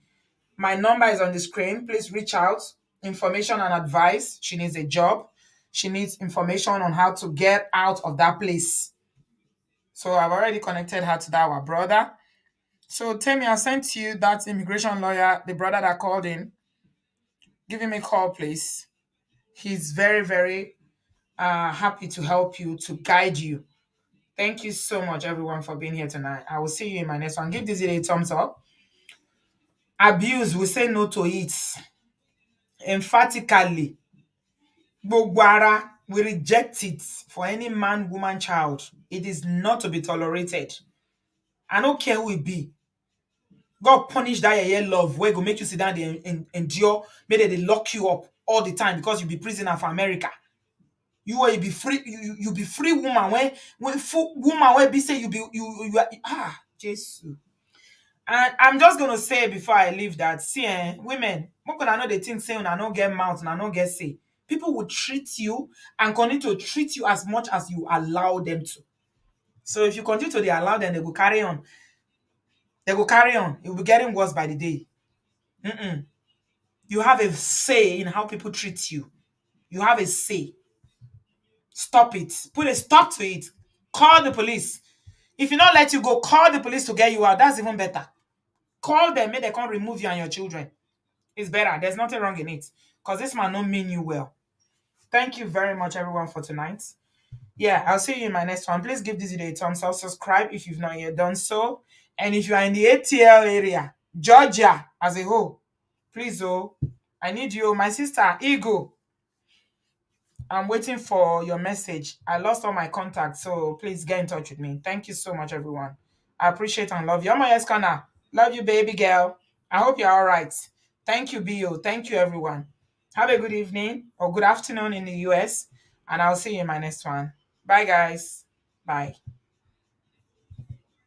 [SPEAKER 1] my number is on the screen. Please reach out. Information and advice. She needs a job. She needs information on how to get out of that place. So I've already connected her to that our brother. So Tammy, I sent you that immigration lawyer, the brother that called in. Give him a call, please. He's very, very happy to help you, to guide you. Thank you so much, everyone, for being here tonight. I will see you in my next one. Give this video a thumbs up. Abuse, we say no to it. Emphatically. Gbogbo ara, we reject it for any man, woman, child. It is not to be tolerated. I don't care who it be. God punish that your love where go make you sit down there and endure. Maybe they lock you up all the time because you be prisoner for America. You will be free. You be free woman when full woman where be say you are Jesus. And I'm just gonna say before I leave that women, more I know they think say I don't get mouth and I don't get say. People will treat you and continue to treat you as much as you allow them to. So if you continue to allow them, they will carry on. They will carry on. It will be getting worse by the day. You have a say in how people treat you. You have a say. Stop it. Put a stop to it. Call the police. If you not let you go, call the police to get you out. That's even better. Call them, make they come remove you and your children. It's better. There's nothing wrong in it. Because this man don't mean you well. Thank you very much, everyone, for tonight. Yeah, I'll see you in my next one. Please give this video a thumbs up. Subscribe if you've not yet done so. And if you are in the ATL area, Georgia as a whole, please, I need you. My sister, Ego. I'm waiting for your message. I lost all my contacts, so please get in touch with me. Thank you so much, everyone. I appreciate and love you. I'm Americanna. Love you, baby girl. I hope you're all right. Thank you, Bio. Thank you, everyone. Have a good evening or good afternoon in the US, and I'll see you in my next one. Bye, guys. Bye.